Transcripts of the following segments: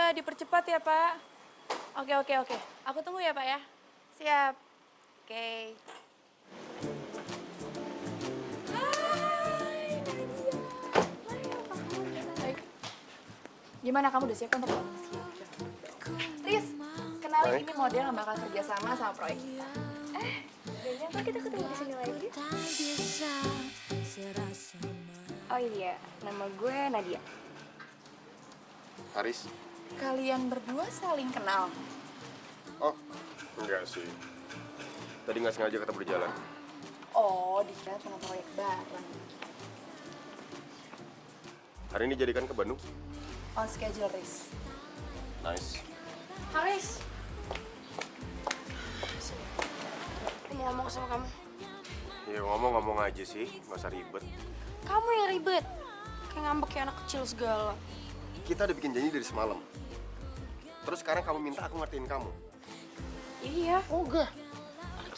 Iya, dipercepat ya, Pak. Oke. Aku tunggu ya, Pak ya. Siap. Oke. Hai, Nadia. Hai, apa kabar? Baik. Gimana, kamu udah siap untuk Riz, kenalin ini model yang bakal kerjasama sama proyek kita. Gak nyangka kita ketemu di sini lagi. Oh iya, nama gue Nadia. Haris? Kalian berdua saling kenal. Oh, enggak sih. Tadi nggak sengaja ketemu di jalan. Oh, dikira pernah proyek bareng. Hari ini jadikan ke Bandung? On schedule, Riz. Nice. Haris. Aku mau ngomong sama kamu. Ya ngomong-ngomong aja sih, nggak usah ribet. Kamu yang ribet. Kayak ngambek kayak anak kecil segala. Kita udah bikin janji dari semalam. Terus sekarang kamu minta aku ngertiin kamu. Iya. Oh enggak.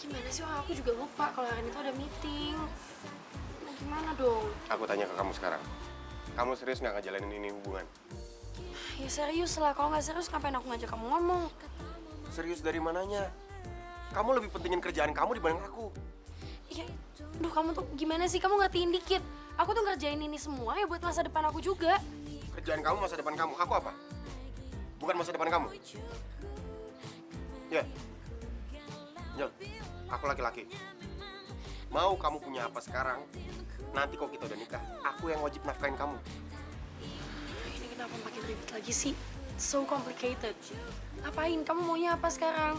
Gimana sih? Wah, aku juga lupa kalau hari itu ada meeting. Nah, gimana dong? Aku tanya ke kamu sekarang. Kamu serius nggak ngejalanin ini hubungan? Ya serius lah. Kalau nggak serius, ngapain aku ngajak kamu ngomong? Serius dari mananya? Kamu lebih pentingin kerjaan kamu dibanding aku. Iya. Duh, kamu tuh gimana sih? Kamu ngertiin dikit. Aku tuh ngerjain ini semua ya buat masa depan aku juga. Kerjaan kamu, masa depan kamu. Aku apa? Bukan masa depan kamu. Ya. Jel, aku laki-laki. Mau kamu punya apa sekarang, nanti kok kita udah nikah, aku yang wajib nafkahin kamu. Ini kenapa makin ribet lagi sih? So complicated. Ngapain? Kamu maunya apa sekarang?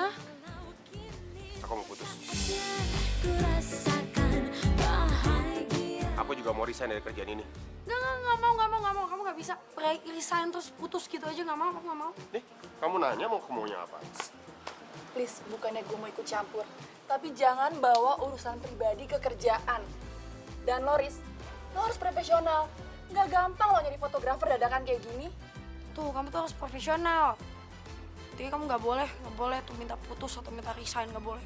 Hah? Aku mau putus. Aku juga mau resign dari kerjaan ini. Nggak mau. Kamu nggak bisa resign terus putus gitu aja. Nggak mau, aku nggak mau. Nih, kamu nanya mau maunya apa? Please, bukannya gue mau ikut campur. Tapi jangan bawa urusan pribadi ke kerjaan. Dan Loris, lo harus profesional. Nggak gampang lo jadi fotografer dadakan kayak gini. Tuh, kamu tuh harus profesional. Jadi kamu nggak boleh tuh minta putus atau minta resign, nggak boleh.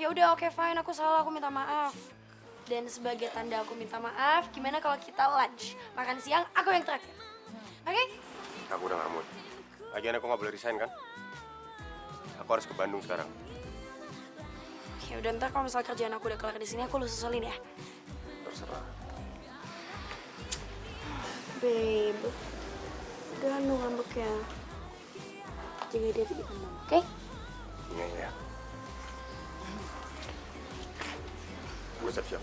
Ya udah, oke, fine, aku salah, aku minta maaf. Dan sebagai tanda aku minta maaf, gimana kalau kita lunch? Makan siang, aku yang terakhir. Oke? Aku udah nggak mood. Lagian aku nggak boleh resign kan? Aku harus ke Bandung sekarang. Ya udah, ntar kalau misalnya kerjaan aku udah kelar di sini, aku lu susulin ya. Terserah. Babe, udah lu ngambeknya. Jaga diri di Bandung, oke? Iya. Gue siap-siap.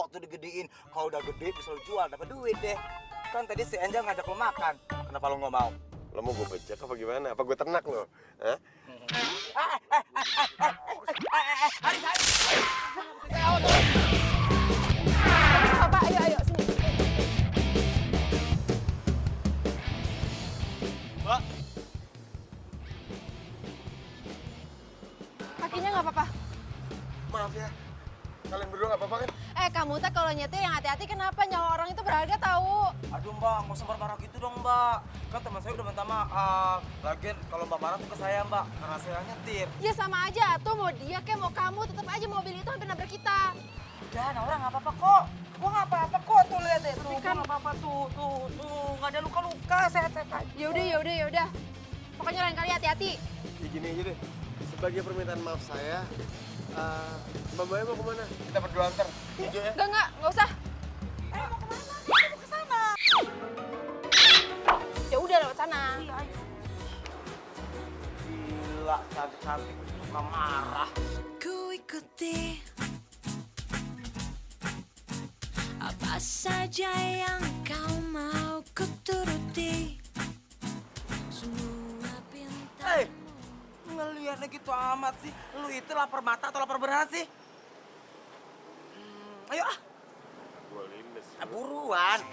Waktu digedein, kalau udah gede bisa lo jual dapat duit deh. Kan tadi si Angel ngajak lo makan, Kenapa lo nggak mau? Lo mau gue bejek apa gimana? Apa gue ternak lo? Hah? Pak, ayo sini. Mbak, Kakinya nggak apa-apa. Maaf ya, kalian berdua nggak apa-apa kan? Kamu teh kalau nyetir yang hati-hati, kenapa? Nyawa orang itu berharga tahu. aduh Mbak, nggak usah marah gitu dong Mbak. Kan teman saya udah minta maaf. Lagian kalau Mbak marah tuh ke saya Mbak, karena saya nyetir. Ya sama aja tuh, mau dia kayak mau kamu, tetap aja mobil itu hampir nabrak kita. Udah, Naura nggak apa-apa kok. Gua nggak apa-apa kok, tuh lihat deh. Tuh, nggak apa-apa tuh, nggak ada luka-luka, sehat-sehat aja. Ya udah. Pokoknya lain kali hati-hati. Ya gini aja deh, sebagai permintaan maaf saya, Mbak Maya mau kemana? Kita berdua antar. Hijau ya? Enggak usah. Mau kemana? Kita mau ke sana. Ya udah lewat sana. Gila, cantik-cantik suka marah. Ku ikuti apa saja yang kau mau ku turuti. Semua pinta. Ngeliatnya gitu amat sih. Lu itu lapar mata atau lapar beneran sih? Ayo ah. Gue lindes. Buruan.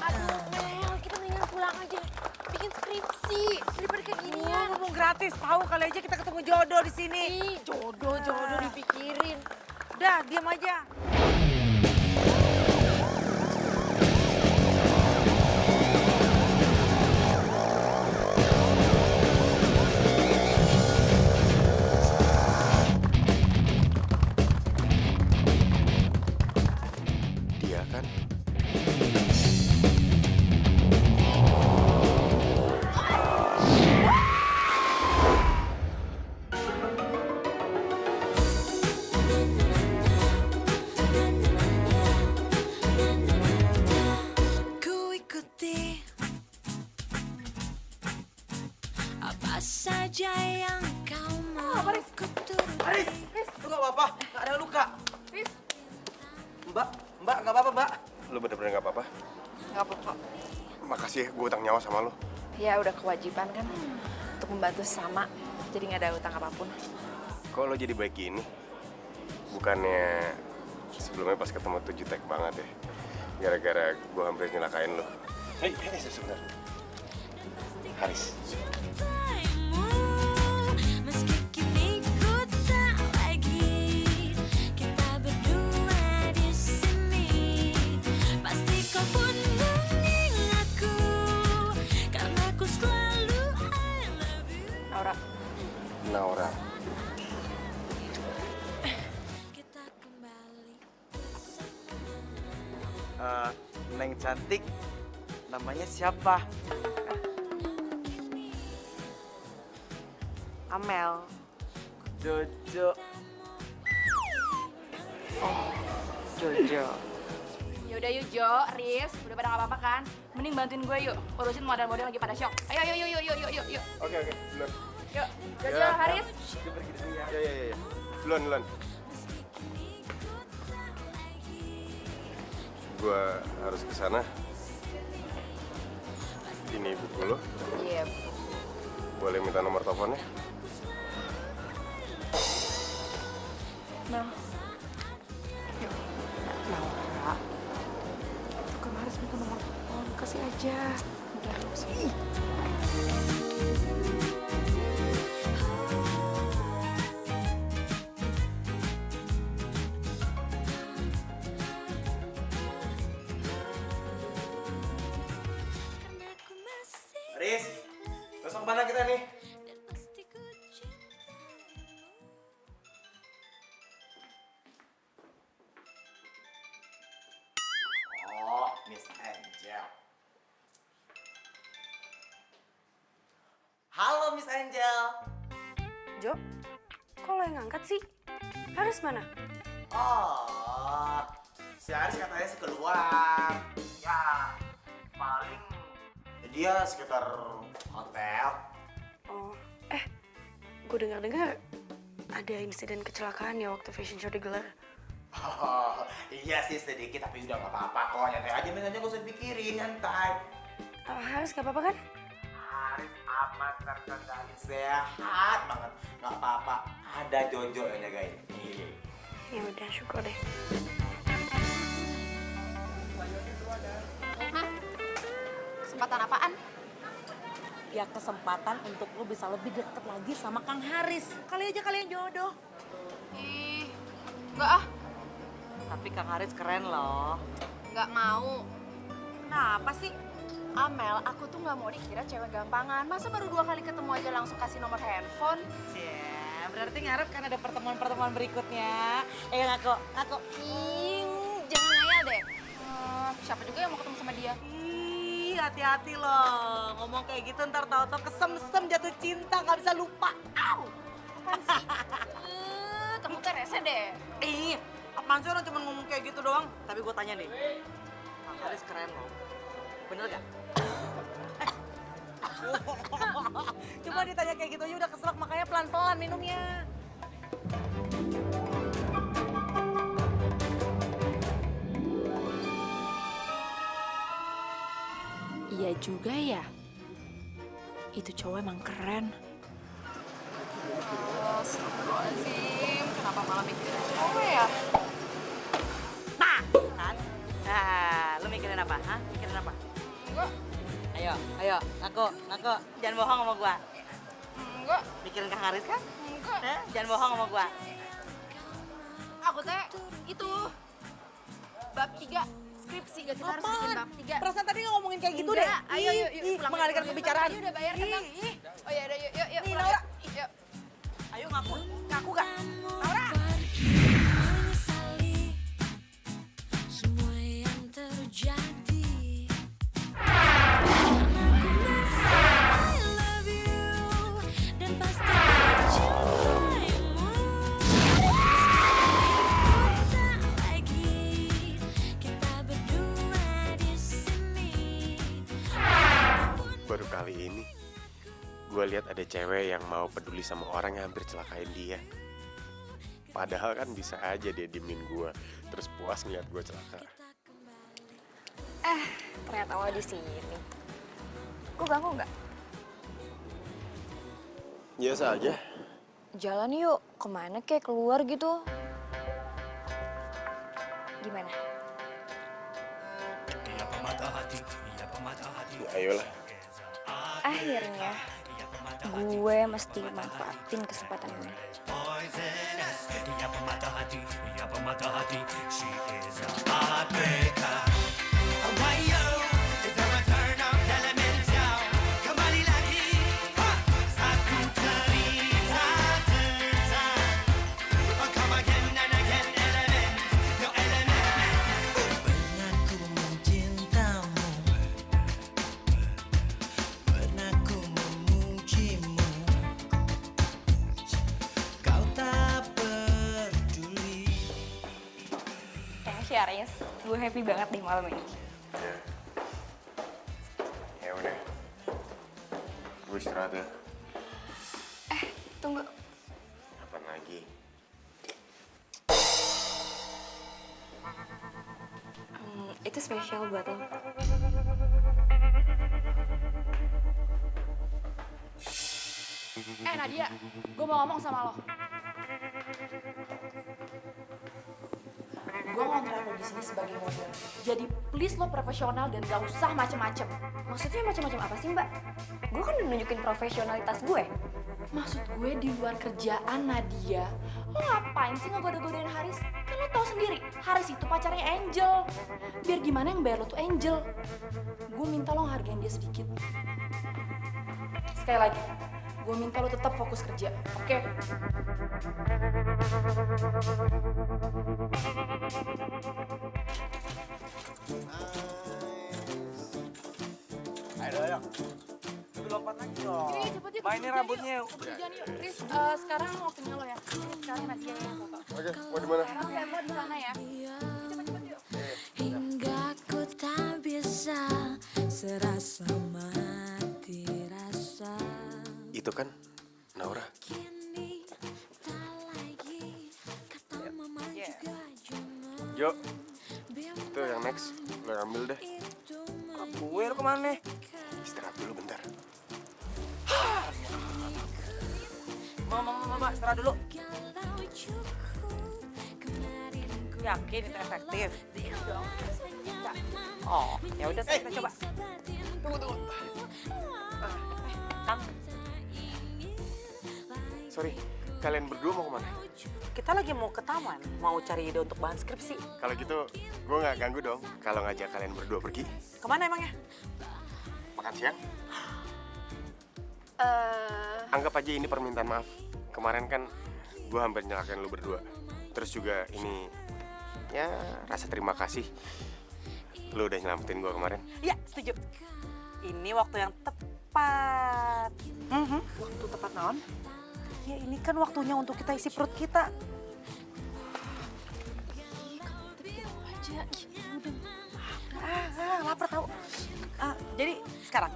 Aduh, Mel, kita mendingan pulang aja. Bikin skripsi daripada kayak ginian. Ngomong gratis, tahu kali aja kita ketemu jodoh di sini. Ih, jodoh dipikirin. Udah, diam aja. Dia kan? Ku ikuti apa saja yang kau mau ku turuti. Aris, lu gak apa-apa? Gak ada luka. Mbak, gak apa-apa Mbak. Lo bener-bener nggak apa-apa? Nggak apa-apa. Makasih ya, gue utang nyawa sama lo. Ya udah kewajiban kan untuk membantu sama. Jadi nggak ada utang apapun. Kok lo jadi baik gini? Bukannya sebelumnya pas ketemu tuh jutek banget ya? Gara-gara gue hampir nyelakain lo. Hei, sebentar. Haris. Meski kini ku tak lagi kita berdua di sini, pasti kau pun mengingatku karena ku selalu I love you. Naura. Kita kembali Neng cantik, namanya siapa? Amel. Jojo. Jojo. Yaudah yuk Jo, Riz, udah pada nggak apa-apa kan? Mending bantuin gue yuk, urusin model-model lagi pada shock. Ayo, yuk. Oke, duluan. Yuk, Jojo, Ya. Haris. Ya. Duluan. Gue harus ke sana. Ini buku lo. Iya. Boleh minta nomor teleponnya? Nah. Yuk. Naura. Bukan harus minta nomor telepon, kasih aja. Udah, sih. karena ku masih Aris, besok mana kita nih? dan pasti ku cintamu. Oh, Miss Angel. Halo Miss Angel. Jo, kok lo yang ngangkat sih? Haris mana? Oh, si Aris katanya sih keluar. Ya, Paling dia sekitar hotel. Oh, gue dengar-dengar ada insiden kecelakaan ya waktu fashion show digelar. Oh, iya sih sedikit tapi udah nggak apa-apa kok. Nyantai aja, aja gak usah dipikirin, nyantai. Haris gak apa-apa kan? Haris aman, terkendali, sehat banget. Nggak apa-apa, ada Jojo yang jagain. Iya. Ya udah, syukur deh. Kesempatan apaan? Ya kesempatan untuk lu bisa lebih deket lagi sama Kang Haris. Kali aja kalian jodoh. Ih, enggak ah, Tapi Kang Haris keren loh. enggak mau. Kenapa sih? Amel, aku tuh nggak mau dikira cewek gampangan. Masa baru 2 kali ketemu aja langsung kasih nomor handphone? Ya, berarti ngarep kan ada pertemuan-pertemuan berikutnya. Ngaku. Jangan ngayal deh. Siapa juga yang mau ketemu sama dia? Ih, hati-hati loh. Ngomong kayak gitu ntar tau-tau kesem-sem jatuh cinta, nggak bisa lupa. Au! Kamu tuh rese deh. Ih, apaan sih orang cuma ngomong kayak gitu doang? Tapi gue tanya deh, Kang Haris keren loh. Bener gak? Coba ditanya kayak gitu aja udah keselak, makanya pelan-pelan minumnya. Iya juga ya. Itu cowok emang keren. Astagfirullahaladzim, kenapa malah mikirin cowok ya? Nah, kan? Nah, lu mikirin apa? Hah? Mikirin apa? Enggak, Ayo, ngaku. Jangan bohong sama gua. enggak, Mikirin Kang Haris kan? enggak. Jangan bohong sama gua. Aku teh itu bab 3 skripsi, gak kita harus bikin bab 3. Perasaan tadi nggak ngomongin kayak gitu deh. Enggak, ayo yuk pulang. Mengalihkan Yuk, pembicaraan. Bang, udah bayar kan, Bang? Ih. Oh ya udah yuk Nih, pulang Laura. yuk. Yuk. Ayo ngaku gak? Laura. Menyesali semua yang terjadi. Karena aku masih I love you dan pasti mencintaimu. Sekarang ku tak lagi kita berdua di sini. Baru kali ini gue lihat ada cewek yang mau peduli sama orang yang hampir celakain dia. Padahal kan bisa aja dia diemin gue, terus puas ngeliat gue celaka. Ternyata lo di sini. Gue ganggu nggak? Biasa aja. Jalan yuk, kemana kek, keluar gitu. Gimana? Ya, ayolah. Akhirnya gue mesti manfaatin kesempatan ini. Ya Aris, gue happy banget deh malam ini. Ya udah. Gue istirahat ya. Tunggu, Kapan lagi? itu spesial buat lo. Nadia, gue mau ngomong sama lo. Gue ngontrak lo di sini sebagai model. Jadi please lo profesional dan gak usah macem-macem. Maksudnya macam-macam apa sih mbak? Gue kan udah nunjukin profesionalitas gue. Maksud gue di luar kerjaan, Nadia. Lo ngapain sih ngegoda-godain Haris? Kan lo tau sendiri, Haris itu pacarnya Angel. Biar gimana yang bayar lo tuh Angel. Gue minta lo hargain dia sedikit. Sekali lagi, gue minta lo tetap fokus kerja, oke? Ayo. Lu lompat lagi dong. Yuk, cepet yuk. Mainin rambutnya. Kerjaan yuk. Riz, sekarang waktunya lo ya. Sekarang Nadia yang foto. Oke, mau di mana? Sekarang lo di sana ya. Cepet-cepet yuk. Hingga ku tak bisa itu kan Naura. Jo, itu yang next, lo ambil deh. Gue lu kemana? Istirahat dulu bentar. Mama, istirahat dulu. Yakin itu efektif? Oh, ya udah kita coba. Tunggu. Kang, Sorry, kalian berdua mau kemana? kita lagi mau ke taman, mau cari ide untuk bahan skripsi. Kalau gitu, gue nggak ganggu dong kalau ngajak kalian berdua pergi. Kemana emangnya? Makan siang? Anggap aja ini permintaan maaf. Kemarin kan gue hampir nyelakain lu berdua. Terus juga ini, ya rasa terima kasih. Lu udah nyelamatin gue kemarin. Ya, setuju. Ini waktu yang tepat. Waktu tepat naon? Ya ini kan waktunya untuk kita isi perut kita. Lapar tau. Jadi sekarang.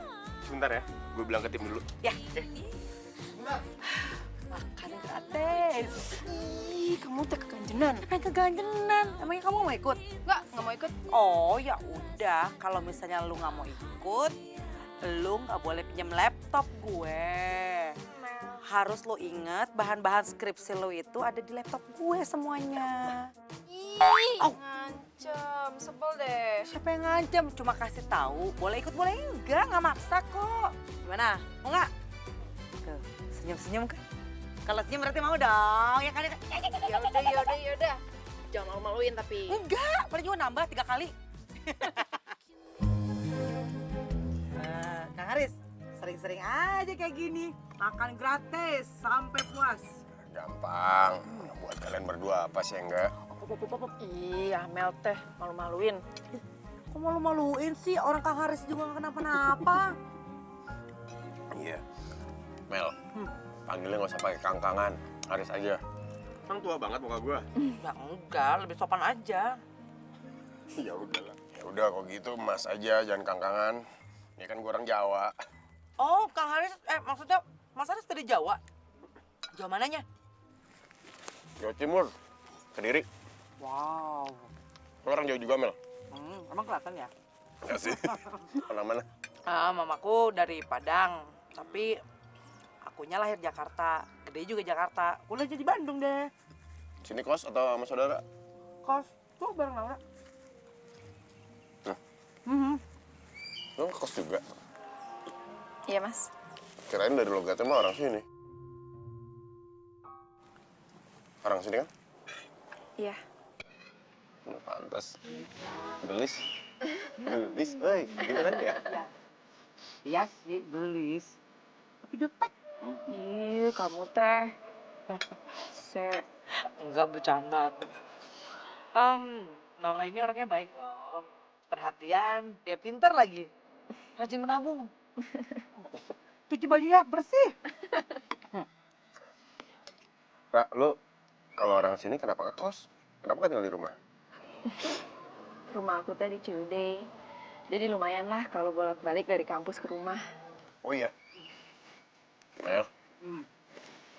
Sebentar ya, gue bilang ke tim dulu. Ya. Makan gratis. Ih, kamu teh keganjenan. Kan keganjenan. Emangnya kamu mau ikut? Nggak mau ikut. Oh ya udah. Kalau misalnya lu nggak mau ikut, lu nggak boleh pinjam laptop gue. Harus lu inget bahan-bahan skripsi lu itu ada di laptop gue semuanya. Ih, Au. ngancem, sebel deh. Siapa yang ngancam? Cuma kasih tahu. Boleh ikut, boleh enggak. Nggak maksa kok. Gimana? Mau nggak? Tuh, senyum-senyum kan? Kalau senyum berarti mau dong. Ya kan? Yaudah. Jangan malu-maluin tapi. Enggak, boleh juga nambah 3 kali. Kang Haris, sering-sering aja kayak gini. Makan gratis sampai puas. Gampang. Buat kalian berdua apa sih enggak? Iya, Mel teh malu-maluin. Kok malu-maluin sih? Orang Kang Haris juga nggak kenapa-napa. Iya. Mel, panggilnya nggak usah pakai kangkangan. Haris aja. Kan tua banget muka gue. Ya enggak, lebih sopan aja. Ya udahlah. Ya udah kok gitu Mas aja, jangan kangkangan. Ya kan gue orang Jawa. Oh, Kang Haris, maksudnya Mas Haris dari Jawa? Jawa mananya? Jawa Timur, Kediri. Wow. Lo orang Jawa juga, Mel? Emang kelihatan ya? Enggak sih. Mana-mana. Mamaku dari Padang, tapi akunya lahir Jakarta, gede juga Jakarta. Kuliah jadi Bandung deh. Sini kos atau sama saudara? Kos, tuh bareng Laura. Nah. Lo kos juga? Iya, Mas. Kirain dari logatnya mah orang sini. Orang sini kan? Iya. Pantas. Gelis. Gelis, woi. Gitu kan ya? Iya sih, gelis. Tapi dekat. Ih, kamu teh. Enggak bercanda. Nola ini orangnya baik. Perhatian, dia pintar lagi. Rajin menabung. Cuci bajunya bersih. Ra, lo kalau orang sini kenapa ke kos? Kenapa tinggal di rumah? Rumah aku teh di Ciwidey. Jadi lumayan lah kalau bolak-balik dari kampus ke rumah. Oh iya. Mel.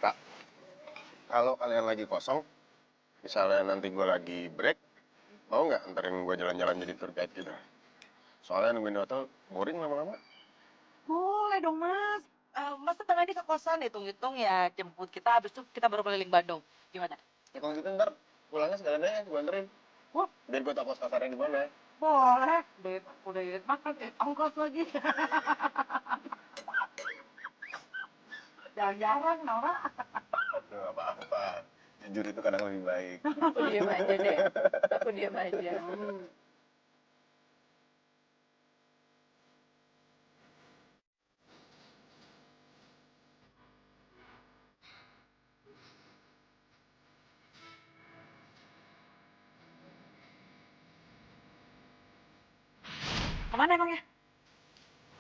Kak, kalau kalian lagi kosong, misalnya nanti gue lagi break, mau nggak anterin gue jalan-jalan jadi tour guide gitu? Soalnya nungguin di hotel boring lama-lama. Boleh dong, Mas. Mas datang aja ke kosan, hitung-hitung ya jemput kita, habis itu kita baru keliling Bandung. Gimana? Ya kalau gitu ntar pulangnya sekalian aja gue anterin. Wah. Biar gue tau kos kasarnya di mana. Boleh. Udah makan, ongkos lagi. Jarang-jarang, Nora. Aduh, apa-apa. Jujur itu kadang lebih baik. Aku diem aja deh. Aku diem aja. Kemana emangnya?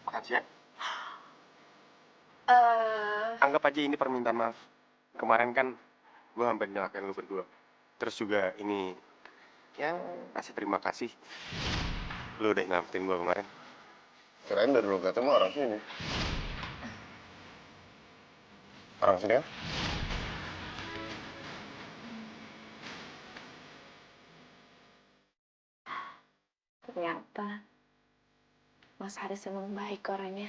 Makan siang. Anggap aja ini permintaan maaf. Kemarin kan gue hampir nyelakain lu berdua. Terus juga ini, ya kasih terima kasih. Lu udah nyelamatin gue kemarin. Kirain dari logatnya mah orang sini. Orang sini ya? Ternyata Mas Haris emang baik orangnya.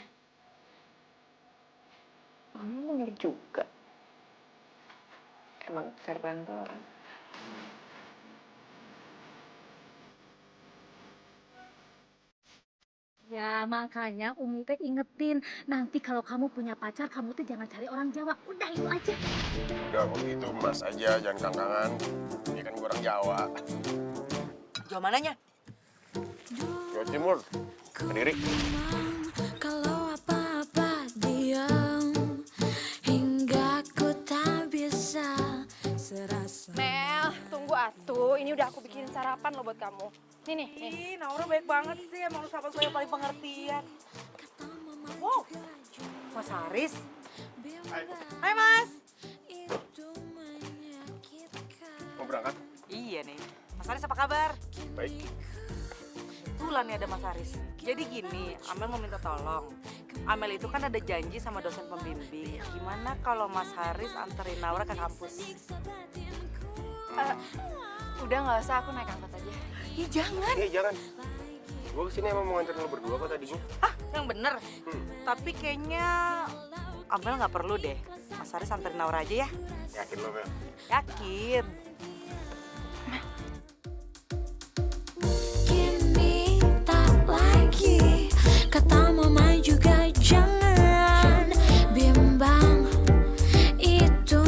Bener juga. Emang keren tuh orang. Ya makanya Umi teh ingetin, nanti kalau kamu punya pacar, kamu tuh jangan cari orang Jawa. Udah itu aja. Udah kok gitu Mas aja, jangan kangkangan. Ini kan gue orang Jawa. Jawa mananya? Jawa Timur, Kediri. Kalau apa-apa diam hingga ku tak bisa serasa. Mel, tunggu atuh. Ini udah aku bikinin sarapan loh buat kamu. Nih nih. Ih, Naura baik banget sih. Emang lu sahabat gue yang paling pengertian. Wow, Mas Haris. Hai Mas. Mau berangkat? Iya nih. Mas Haris apa kabar? Baik. Kebetulan nih ada Mas Haris. Jadi gini, Amel mau minta tolong. Amel itu kan ada janji sama dosen pembimbing. Gimana kalau Mas Haris anterin Naura ke kampus? Udah nggak usah, aku naik angkot aja. Ih jangan. Jangan. Gue kesini emang mau nganterin lo berdua kok tadinya. Ah, yang bener. Tapi kayaknya Amel nggak perlu deh. Mas Haris anterin Naura aja ya. Yakin lo, Mel? Yakin. Kini tak lagi kata mama juga jangan bimbang itu.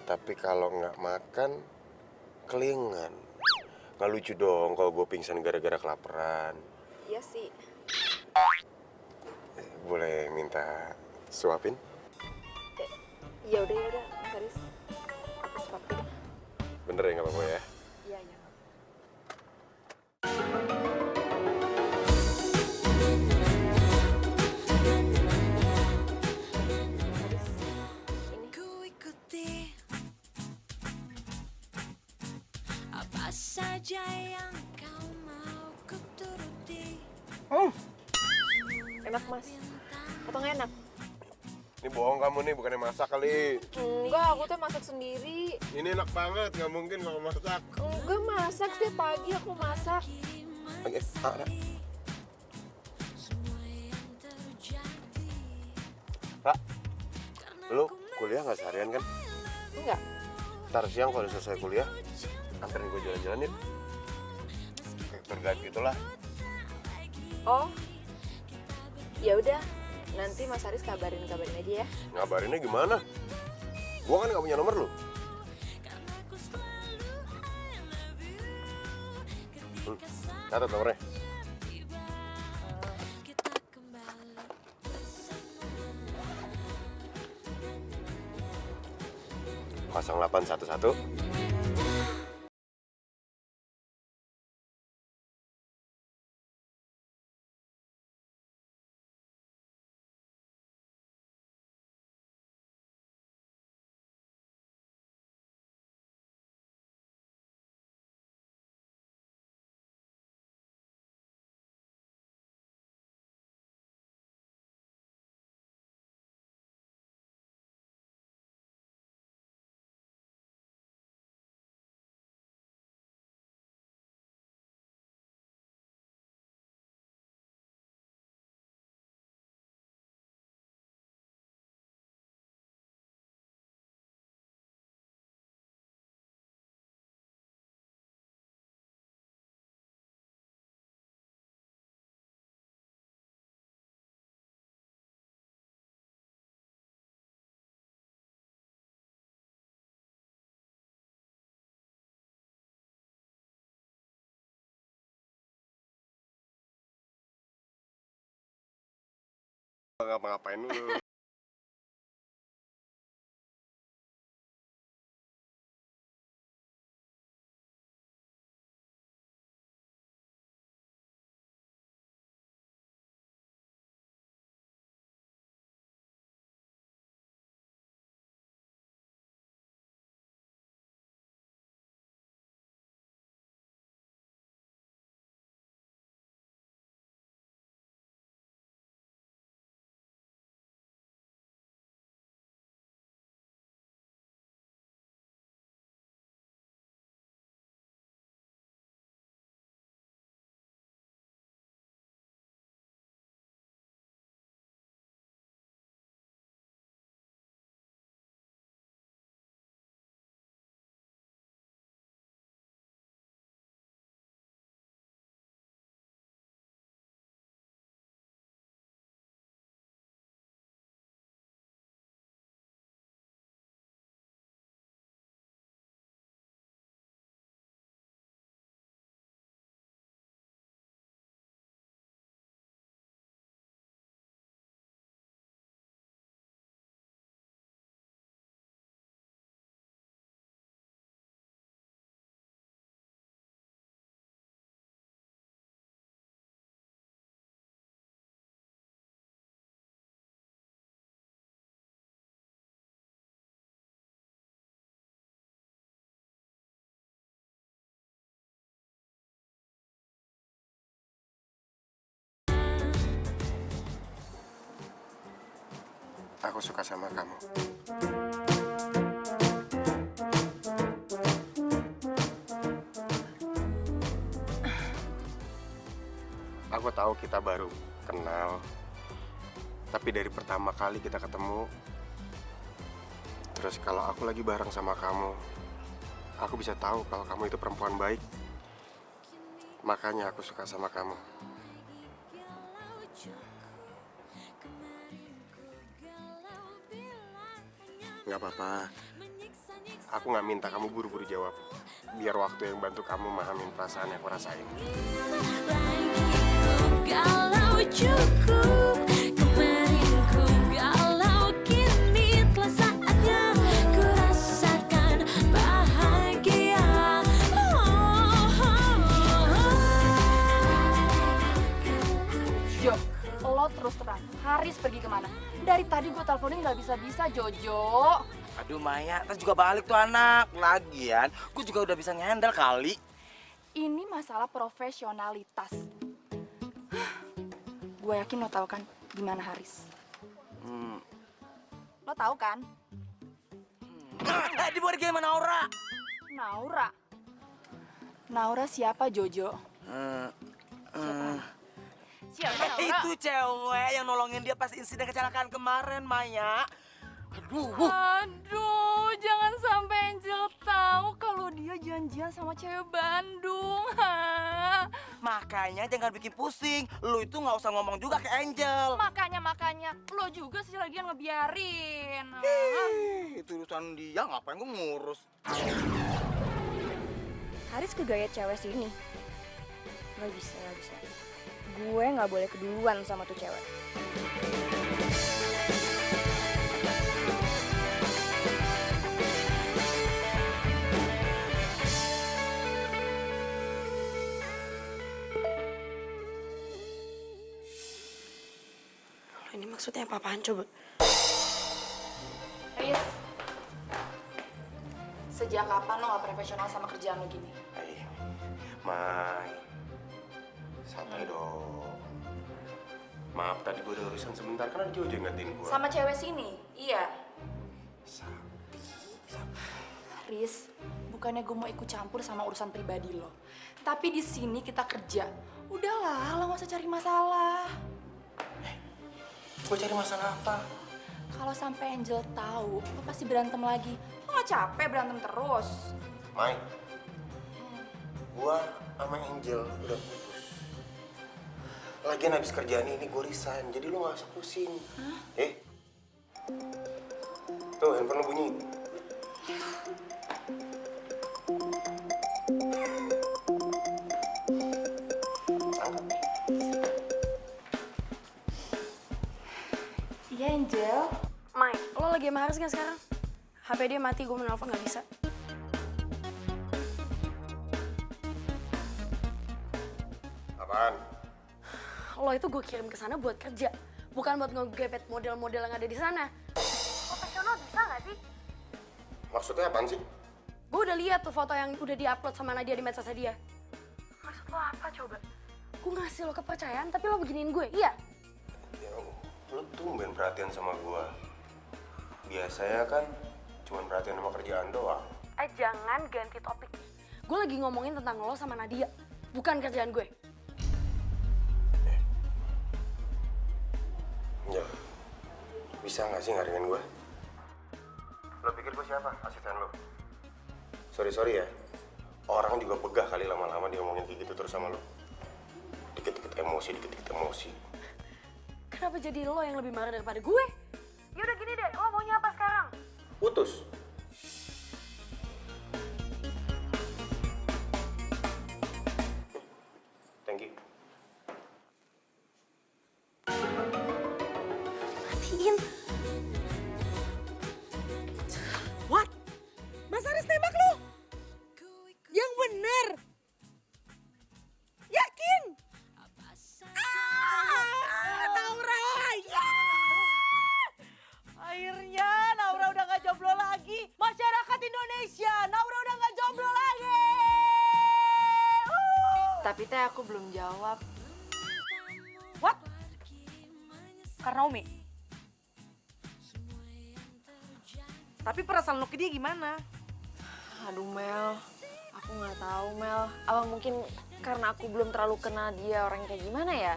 Tapi kalau nggak makan, kelingan. Nggak lucu dong kalau gue pingsan gara-gara kelaparan. Iya sih. Boleh minta suapin? Ya udah, Mas Haris. Aku suapin. Bener ya nggak apa-apa ya? Iya, iya. Ku ikuti apa saja yang kau mau ku turuti. Enak, Mas. Atau nggak enak? Ini bohong kamu nih, bukannya masak kali. Enggak, aku tuh masak sendiri. Ini enak banget, nggak mungkin kalau masak. Enggak masak, setiap pagi aku masak. Oke, Ra, lu kuliah nggak seharian kan? Enggak. Ntar siang kalau selesai kuliah, anterin gue jalan-jalan yuk. Kayak tour guide gitulah. Oh, ya udah. Nanti Mas Haris kabarin aja ya. Ngabarinnya gimana? Gua kan nggak punya nomor lu. Catat nomornya. 0811 ngapa-ngapain lu. Aku suka sama kamu. Aku tahu kita baru kenal, tapi dari pertama kali kita ketemu, terus kalau aku lagi bareng sama kamu, aku bisa tahu kalau kamu itu perempuan baik. Makanya aku suka sama kamu. Nggak apa-apa. Aku nggak minta kamu buru-buru jawab. Biar waktu yang bantu kamu memahamin perasaan yang aku rasain. Galau cukup, kemarin ku galau, kini telah saatnya ku rasakan bahagia. Jo, lo terus terang. Haris pergi kemana? Dari tadi gue teleponin nggak bisa-bisa, Jojo. Aduh Maya, terus juga balik tuh anak. Lagian, gue juga udah bisa ngehandle kali. Ini masalah profesionalitas. Gue yakin lo tahu kan gimana Haris. Lo tahu kan? Di bawah gimana Naura? Naura. Naura siapa, Jojo? Siapa Naura? Itu cewek yang nolongin dia pas insiden kecelakaan kemarin, Maya. Aduh, jangan sampai Angel tahu kalau dia janjian sama cewek Bandung. Makanya jangan bikin pusing. Lu itu nggak usah ngomong juga ke Angel. Makanya, lo juga sih lagi ngebiarin. Itu urusan dia, ngapain gue ngurus? Haris kegayat cewek sini. Gak bisa. Gue gak boleh keduluan sama tuh cewek. Ini maksudnya apa-apaan coba? Riz, sejak kapan lo gak profesional sama kerjaan lo gini? Mai, santai dong. Maaf tadi gue ada urusan sebentar, kan ada Jojo yang gantiin gue. Sama cewek sini? Iya. Riz, bukannya gue mau ikut campur sama urusan pribadi lo. Tapi di sini kita kerja. Udahlah, lo gak usah cari masalah. Gue cari masalah apa? Kalau sampai Angel tahu, lo pasti berantem lagi. Lo gak capek berantem terus? Mai, gue sama Angel udah putus. Lagian habis kerjaan ini gue resign, jadi lo gak usah pusing. Tuh, handphone lo bunyi. Angel. Mai, lo lagi sama Haris nggak sekarang? HP dia mati, gue mau nelfon nggak bisa. Apaan? Lo itu gue kirim ke sana buat kerja, bukan buat ngegepet model-model yang ada di sana. Profesional bisa nggak sih? Maksudnya apaan sih? Gue udah lihat tuh foto yang udah diupload sama Nadia di medsosnya dia. Maksud lo apa coba? Gue ngasih lo kepercayaan tapi lo beginiin gue, iya? Ya, lu tumben perhatian sama gua. Biasanya kan cuma perhatian sama kerjaan doang. Jangan ganti topik. Gue lagi ngomongin tentang lo sama Nadia, bukan kerjaan gue. Ya, bisa nggak sih ngaringin gua? Lo pikir gua siapa? Asisten lo? Sorry ya, orang juga begah kali lama-lama diomongin kayak gitu terus sama lo. Dikit-dikit emosi. Kenapa jadi lo yang lebih marah daripada gue? Ya udah gini deh, lo maunya apa sekarang? Putus. Thank you. Matiin. What? Mas Haris tembak lu? Yang bener? Yakin? Naura! Ya! Akhirnya Naura udah gak jomblo lagi. Masyarakat Indonesia, Naura udah gak jomblo lagi. Tapi teh aku belum jawab. What? Karena Umi? Tapi perasaan lu ke dia gimana? Aduh Mel, aku nggak tahu Mel. Apa mungkin karena aku belum terlalu kenal dia orang kayak gimana ya?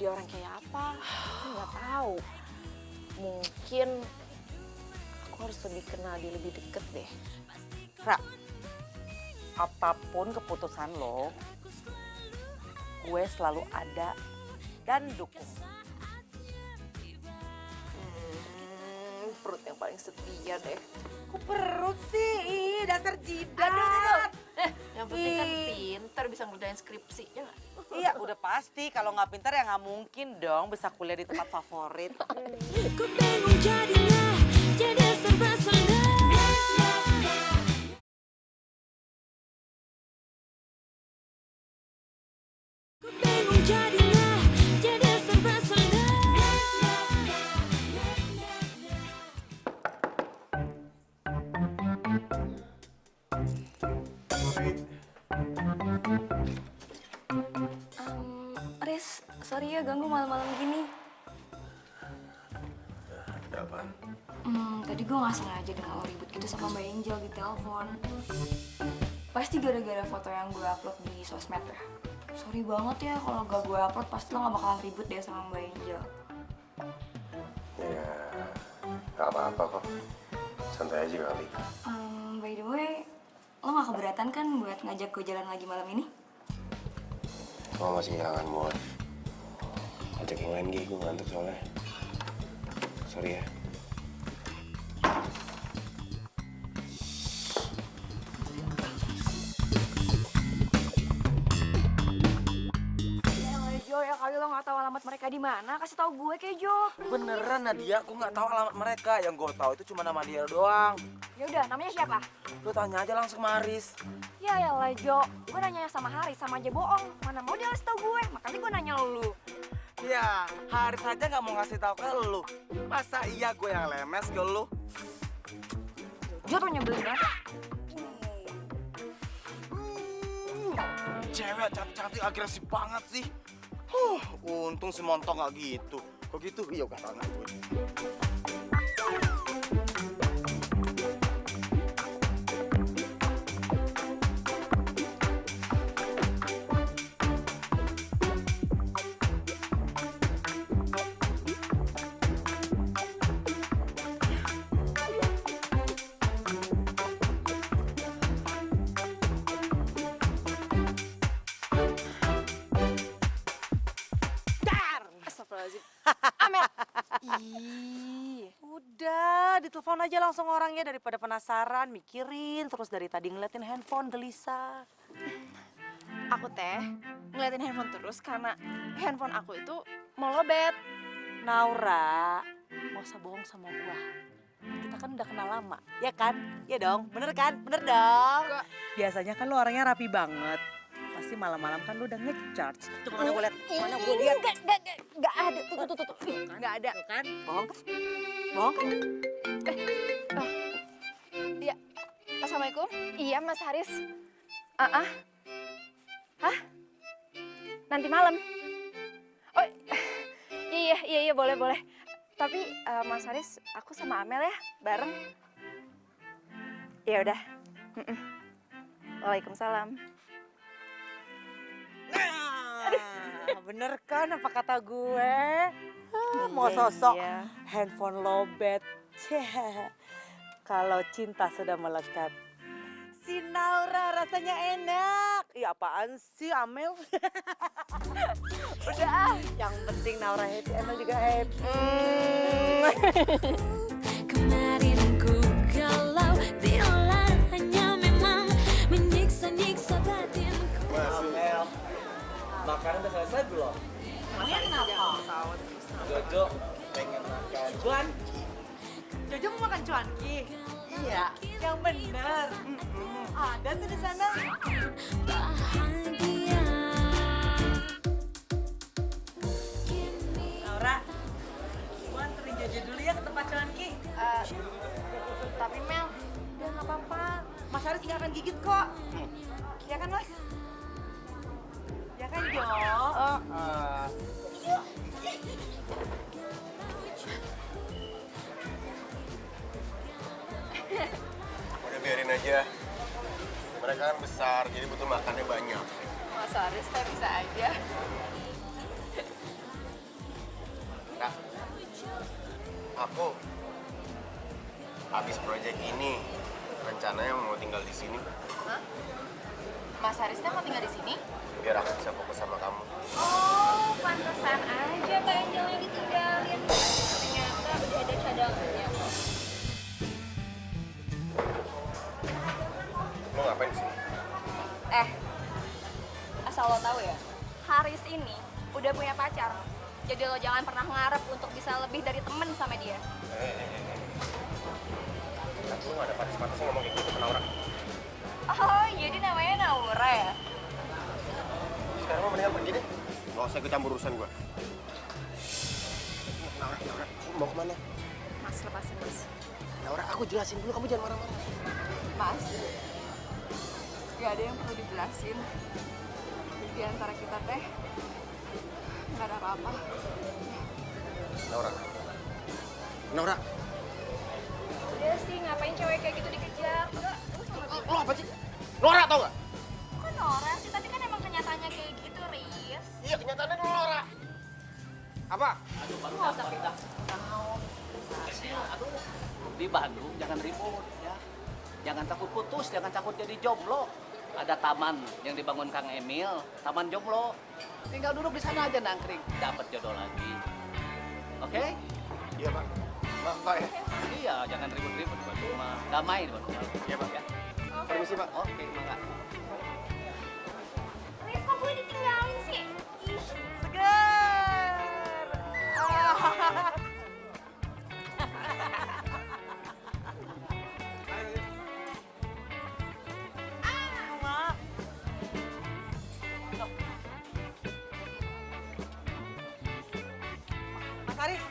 Dia orang kayak apa? Aku nggak tahu. Mungkin aku harus lebih kenal dia lebih deket deh. Ra, apapun keputusan lo, gue selalu ada dan dukung. Perut yang paling setia deh. Kok perut sih? Ih, dasar jidat. Yang penting kan pinter bisa ngerjain skripsi, ya nggak? Iya, udah pasti. Kalau nggak pintar ya nggak mungkin dong bisa kuliah di tempat favorit. Ku bingung jadinya, jadi serba salah. Ku bingung jadinya, jadi serba salah. Riz, sorry ya ganggu malam-malam gini. Ada apaan? Tadi gue gak sengaja dengar lo ribut gitu sama Mbak Angel di telepon. Pasti gara-gara foto yang gue upload di sosmed ya. Sorry banget ya kalau gak gue upload pasti lo gak bakalan ribut deh sama Mbak Angel. Ya, nggak apa-apa kok. Santai aja kali. By the way, lo gak keberatan kan buat ngajak gue jalan lagi malam ini? Gua masih kehilangan mood. Ajak yang lain gue ngantuk soalnya. Sorry ya. Jo, ya kali lo gak tahu alamat mereka di mana, kasih tahu gue kayak Jo. Beneran Nadia, aku nggak tahu alamat mereka. Yang gue tahu itu cuma nama dia doang. Ya udah, namanya siapa? Lu tanya aja langsung sama Haris. Ya lah Jo, gue nanya sama Haris sama aja bohong. Mana mau dia kasih tahu gue, makanya gue nanya lu. Ya, Haris aja nggak mau ngasih tahu ke lu. Masa iya gue yang lemes ke lu? Jo tuh nyebelin banget. Cewek cantik-cantik agresif banget sih. Untung si Montong nggak gitu. Kok gitu? Iya, gak tangan gue. Astagfirullahaladzim. Udah, ditelepon aja langsung orangnya daripada penasaran, mikirin terus dari tadi ngeliatin handphone gelisah. Aku teh ngeliatin handphone terus karena handphone aku itu mau lobet. Naura, nggak usah bohong sama gua. Kita kan udah kenal lama, ya kan? Ya dong, bener kan? Bener dong. Biasanya kan lu orangnya rapi banget. Pasti malam-malam kan lu udah ngecharge. Tuh mana gue liat, mana gue liat. Nggak ada, tuh. Nggak ada. Tuh kan? Bohong kan? Bohong kan? Iya, Assalamualaikum. Iya, Mas Haris. Hah? Nanti malam? Oh, iya, boleh. Tapi Mas Haris, aku sama Amel ya, bareng. Ya udah. Waalaikumsalam. Nah, bener kan apa kata gue? Mau sosok handphone lowbat. Kalau cinta sudah melekat. Si Naura rasanya enak. Ya apaan sih Amel? Udah, yang penting Naura happy, Amel juga happy. Kemarin ku galau bila hanya memang menyiksa-nyiksa batinku. Amel, makanan udah selesai belum? Emangnya kenapa? Jojo pengen makan. Cuan? Jojo mau makan cuanki? Iya, yang bener. Ada tuh di sana. Bahagia. Naura, gua anterin Jojo dulu ya ke tempat cuanki. Tapi Mel, Udah nggak apa-apa, Mas Haris nggak akan gigit kok. Ya kan Mas? Ya kan Jo? Udah biarin aja. Mereka kan besar, jadi butuh makannya banyak. Mas Haris teh bisa aja. Nah, aku habis proyek ini rencananya mau tinggal di sini Hah? Mas Haris teh mau tinggal di sini? biar aku bisa fokus sama kamu. Oh, pantesan aja Kak Angelnya ditinggalin. Ternyata udah ada cadangannya. Lo ngapain di sini? Asal lo tahu ya, Haris ini udah punya pacar. Jadi lo jangan pernah ngarep untuk bisa lebih dari temen sama dia. Aku nggak ada pantas-pantasnya ngomong kayak gitu ke Naura. Oh, jadi namanya Naura ya? Sekarang lo mendingan pergi deh. Gak usah ikut campur urusan gue. Naura, lo mau kemana? Mas lepasin Mas. Naura, aku jelasin dulu, kamu jangan marah-marah. Mas, gak ada yang perlu dijelasin. Di antara kita teh, gak ada apa-apa. Naura. Naura. Udah sih, ngapain cewek kayak gitu dikejar? Enggak, Lo apa sih? Naura tau gak? kok Nora sih? Tapi kan emang kenyataannya kayak gitu, Riz. Iya, kenyataannya dulu Naura. Apa? Di Bandung jangan ribut ya. Jangan takut putus, jangan takut jadi jomblo. Ada taman yang dibangun Kang Emil, taman jomblo. Tinggal duduk di sana aja nangkring, dapat jodoh lagi. Oke? Iya, Pak. Pak ya? Iya, jangan ribut-ribut di Bandung mah. Damai di Bandung. Iya, Pak. Ya. Permisi, Pak. Oke, mangga. Riz, kok gue ditinggalin sih? Ih, Segar. Mak. Loh. Mas Haris,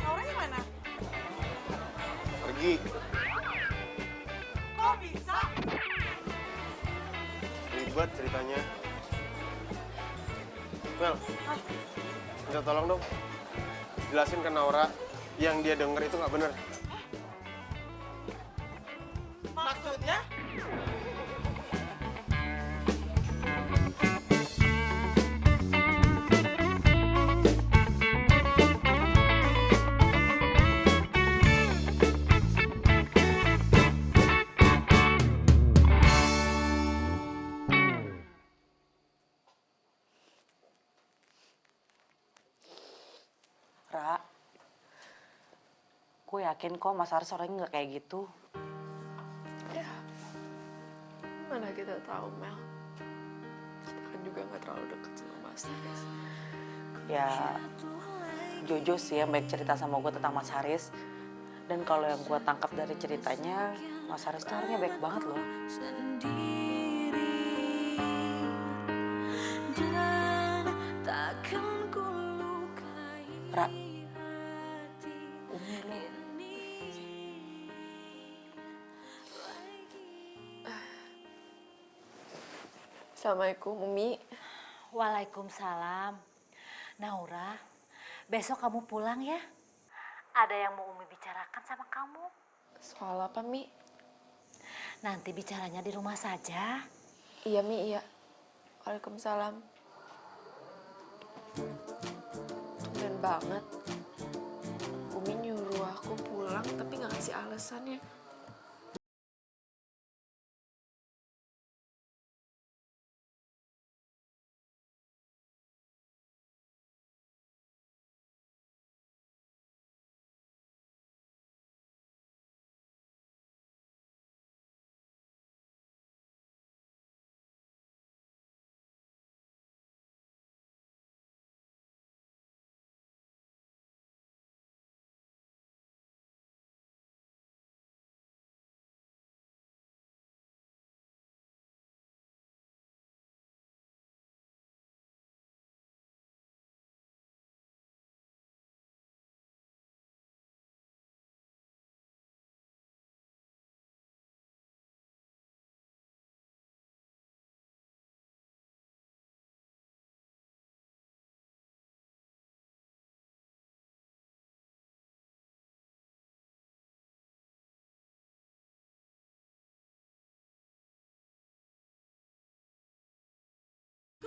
Naura yang mana? Pergi. Kok bisa? Ribet ceritanya. Mel, minta tolong dong. Jelasin ke Naura yang dia denger itu nggak bener. Maksudnya? Ra, gue yakin kok Mas Haris orangnya nggak kayak gitu. Mana kita tahu Mel. Kita kan juga nggak terlalu dekat sama Mas Haris. Ya, Jojo sih yang baik cerita sama gue tentang Mas Haris. Dan kalau yang gue tangkap dari ceritanya, Mas Haris tuh orangnya baik banget loh. Ra, Umi lo. Assalamualaikum, Umi. Waalaikumsalam. Naura, besok kamu pulang ya? Ada yang mau Umi bicarakan sama kamu. Soal apa, Mi? Nanti bicaranya di rumah saja. Iya, Mi, iya. Waalaikumsalam. Keren banget. Umi nyuruh aku pulang tapi nggak ngasih alasannya.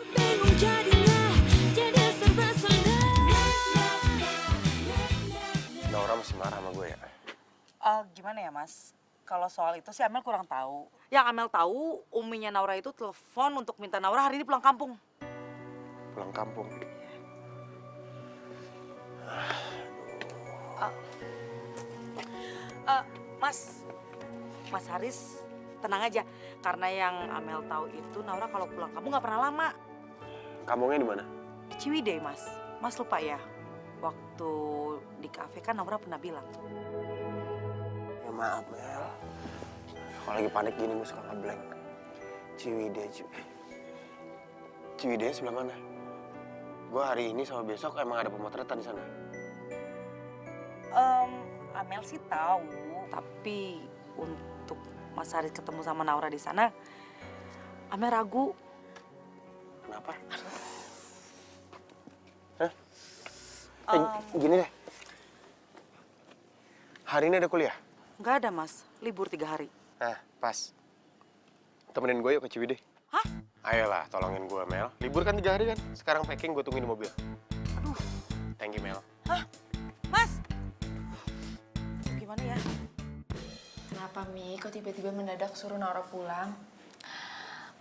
Bingung jadinya, jadi serba salah. Naura masih marah sama gue ya? Gimana ya Mas? Kalau soal itu sih Amel kurang tahu. Yang Amel tahu, uminya Naura itu telepon untuk minta Naura hari ini pulang kampung. Pulang kampung. Mas Haris, tenang aja. Karena yang Amel tahu itu Naura kalau pulang kampung nggak pernah lama. Kampungnya di mana? Di Ciwidey, Mas. Mas lupa ya? Waktu di kafe kan Naura pernah bilang. Ya maaf, Mel. Kalau lagi panik gini gue suka ngeblank. Ciwidey. Ciwidey sebelah mana? Gue hari ini sama besok emang ada pemotretan di sana. Amel sih tahu, tapi untuk Mas Haris ketemu sama Naura di sana, Amel ragu. Kenapa? Hah? Gini deh. Hari ini ada kuliah? Nggak ada, Mas. Libur 3 hari. Nah, pas. Temenin gue yuk ke Ciwidey. Hah? Ayolah, tolongin gue, Mel. Libur kan 3 hari kan? Sekarang packing, gue tungguin di mobil. Aduh. Thank you, Mel. Hah? Mas? Gimana ya? Kenapa, Mi? Kok tiba-tiba mendadak suruh Naura pulang?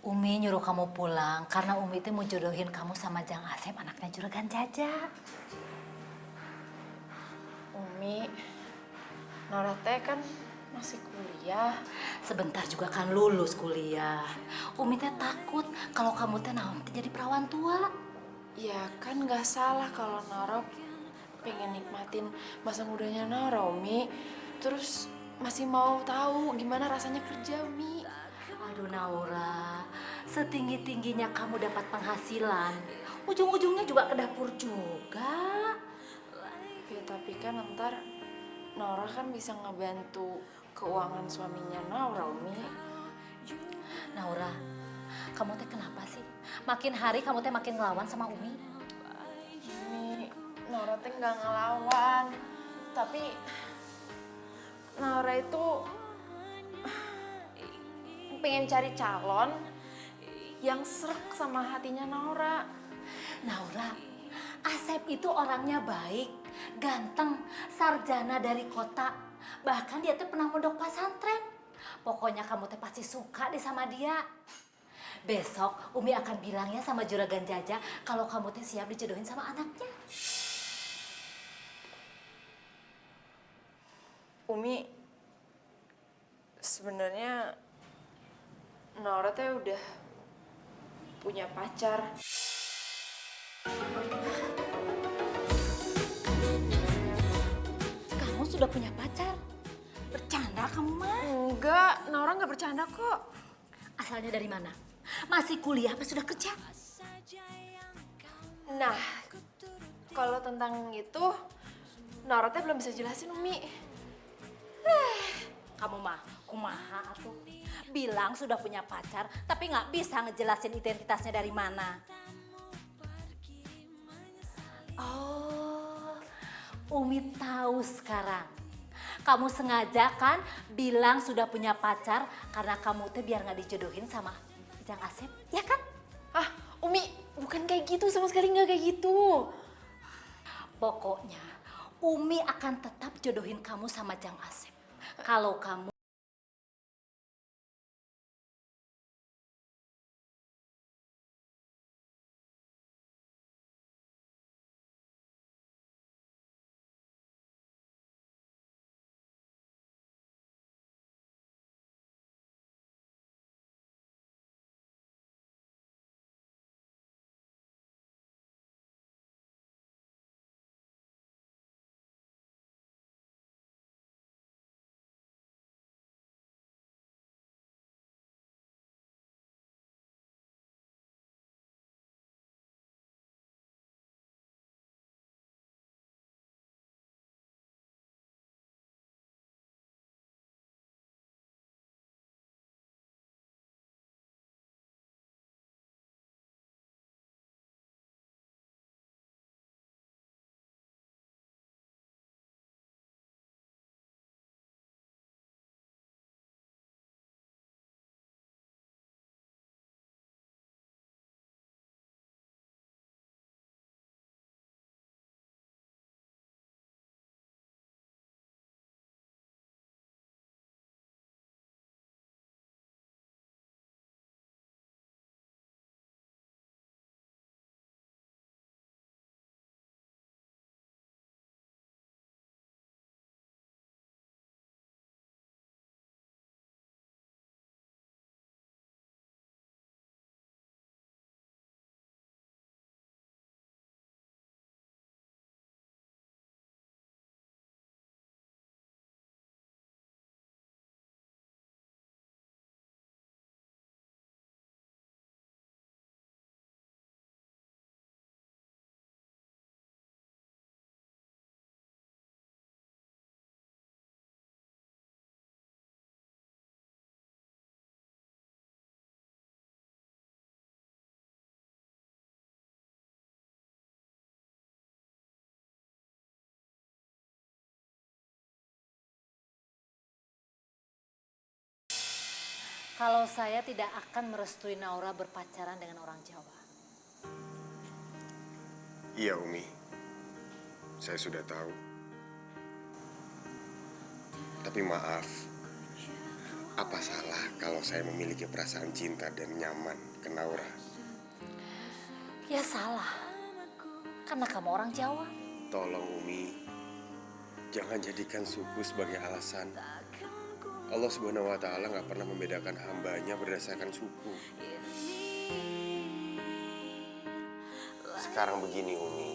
Umi nyuruh kamu pulang karena Umi itu mau jodohin kamu sama Jang Asep, anaknya Juragan Jaja. Umi, Naura teh kan masih kuliah. Sebentar juga kan lulus kuliah. Umi teh takut kalau kamu teh naon teh jadi perawan tua. Ya kan nggak salah kalau Naura pengen nikmatin masa mudanya Naura, Umi. Terus masih mau tahu gimana rasanya kerja, Umi. Aduh Naura, setinggi-tingginya kamu dapat penghasilan, ujung-ujungnya juga ke dapur juga. Ya tapi kan ntar Naura kan bisa ngebantu keuangan suaminya Naura, Umi. Naura, kamu teh kenapa sih? Makin hari kamu teh makin ngelawan sama Umi. Umi, Naura teh nggak ngelawan. Tapi Naura itu pengen cari calon yang srek sama hatinya Naura. Naura, Asep itu orangnya baik, ganteng, sarjana dari kota. Bahkan dia tuh pernah mondok pesantren. Pokoknya kamu teh pasti suka deh sama dia. Besok Umi akan bilang ya sama Juragan Jaja kalau kamu teh siap dijodohin sama anaknya. Umi, sebenarnya Naura teh udah punya pacar. sudah punya pacar. Bercanda kamu mah? Enggak, Naura nggak bercanda kok. Asalnya dari mana? Masih kuliah apa sudah kerja? Nah, kalau tentang itu, Naura teh belum bisa jelasin, Umi. Kamu mah kumaha atuh. Bilang sudah punya pacar, tapi nggak bisa ngejelasin identitasnya dari mana. Oh, Umi tahu sekarang. Kamu sengaja kan bilang sudah punya pacar karena kamu tuh biar nggak dijodohin sama Jang Asep, ya kan? Ah, Umi, bukan kayak gitu, sama sekali nggak kayak gitu. Pokoknya Umi akan tetap jodohin kamu sama Jang Asep. Kalau kamu kalau saya tidak akan merestui Naura berpacaran dengan orang Jawa. Iya, Umi. Saya sudah tahu. Tapi maaf, apa salah kalau saya memiliki perasaan cinta dan nyaman ke Naura? Ya salah, karena kamu orang Jawa. Tolong, Umi. Jangan jadikan suku sebagai alasan. Allah Subhanahu wa Ta'ala nggak pernah membedakan hambanya berdasarkan suku. Sekarang begini, Umi.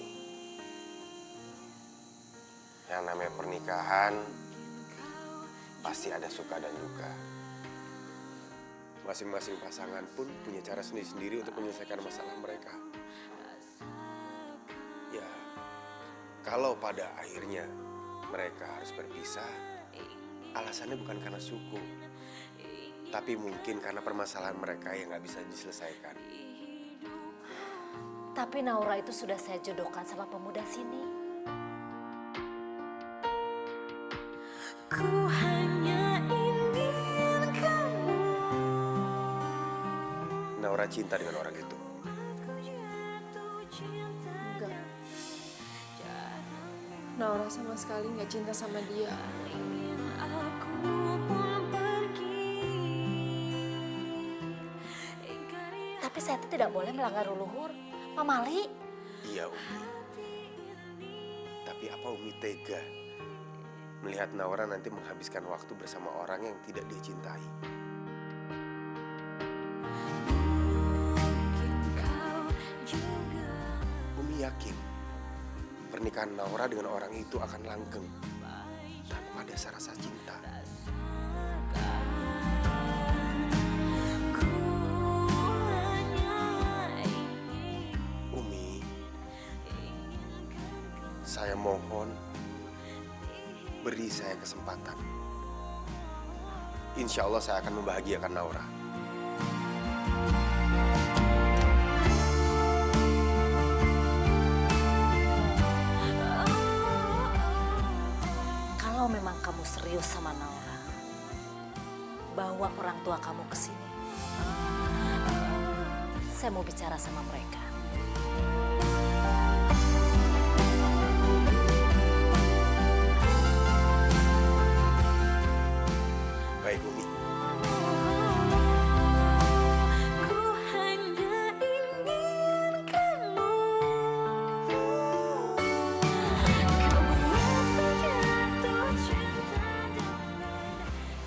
Yang namanya pernikahan pasti ada suka dan duka. Masing-masing pasangan pun punya cara sendiri-sendiri untuk menyelesaikan masalah mereka. Ya, kalau pada akhirnya mereka harus berpisah, alasannya bukan karena suku, tapi mungkin karena permasalahan mereka yang nggak bisa diselesaikan. Tapi Naura itu sudah saya jodohkan sama pemuda sini. Ku hanya ingin kamu. Naura cinta dengan orang itu. Enggak. Naura sama sekali nggak cinta sama dia. Tapi saya itu tidak boleh melanggar leluhur. Mamali. Iya, Umi. Tapi apa Umi tega melihat Naura nanti menghabiskan waktu bersama orang yang tidak dia cintai? Umi yakin pernikahan Naura dengan orang itu akan langgeng. Tapi biasa rasa cinta. Umi, saya mohon beri saya kesempatan. Insya Allah saya akan membahagiakan Naura. Kalau memang kamu serius sama Naura, bawa orang tua kamu ke sini. Saya mau bicara sama mereka. Baik, Umi.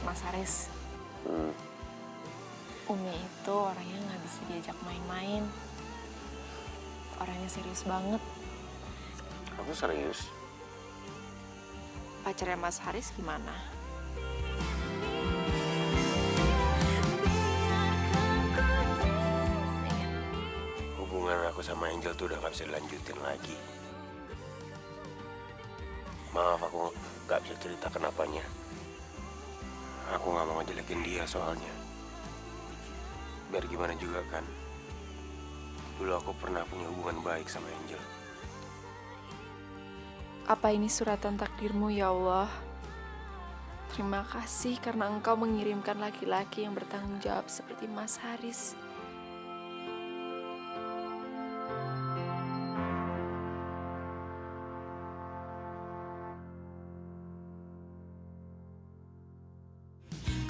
Mas Haris, Umi itu orangnya nggak bisa diajak main-main. Orangnya serius banget. Aku serius. Pacarnya Mas Haris gimana? Hubungan aku sama Angel tuh udah gak bisa dilanjutin lagi. Maaf, aku gak bisa cerita kenapanya. Aku gak mau ngejelekin dia soalnya. Biar gimana juga kan, dulu aku pernah punya hubungan baik sama Angel. Apa ini suratan takdirmu ya Allah? Terima kasih karena Engkau mengirimkan laki-laki yang bertanggung jawab seperti Mas Haris.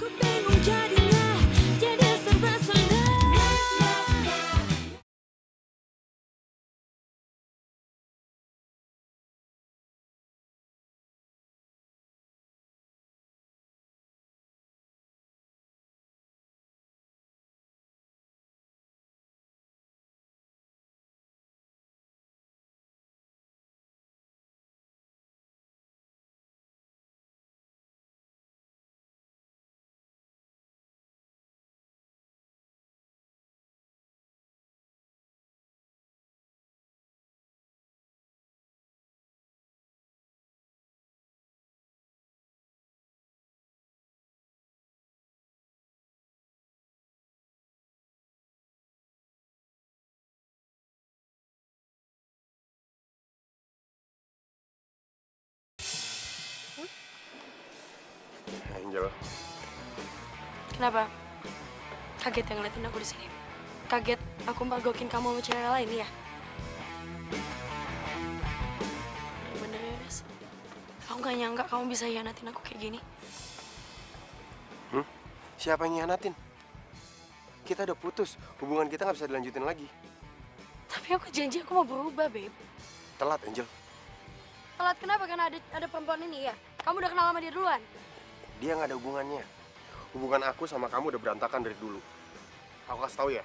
Ku bingung jadinya, jadi serba salah. Angel, Kenapa? Kaget ya ngeliatin aku di sini? Kaget aku mergokin kamu sama cewek lain ya? Bener ya, Res? Aku gak nyangka kamu bisa hianatin aku kayak gini. Siapa yang ngianatin? Kita udah putus, hubungan kita gak bisa dilanjutin lagi. Tapi aku janji aku mau berubah, babe. Telat, Angel. Telat kenapa? Karena ada perempuan ini ya? Kamu udah kenal sama dia duluan? Dia gak ada hubungannya. Hubungan aku sama kamu udah berantakan dari dulu. Aku kasih tahu ya,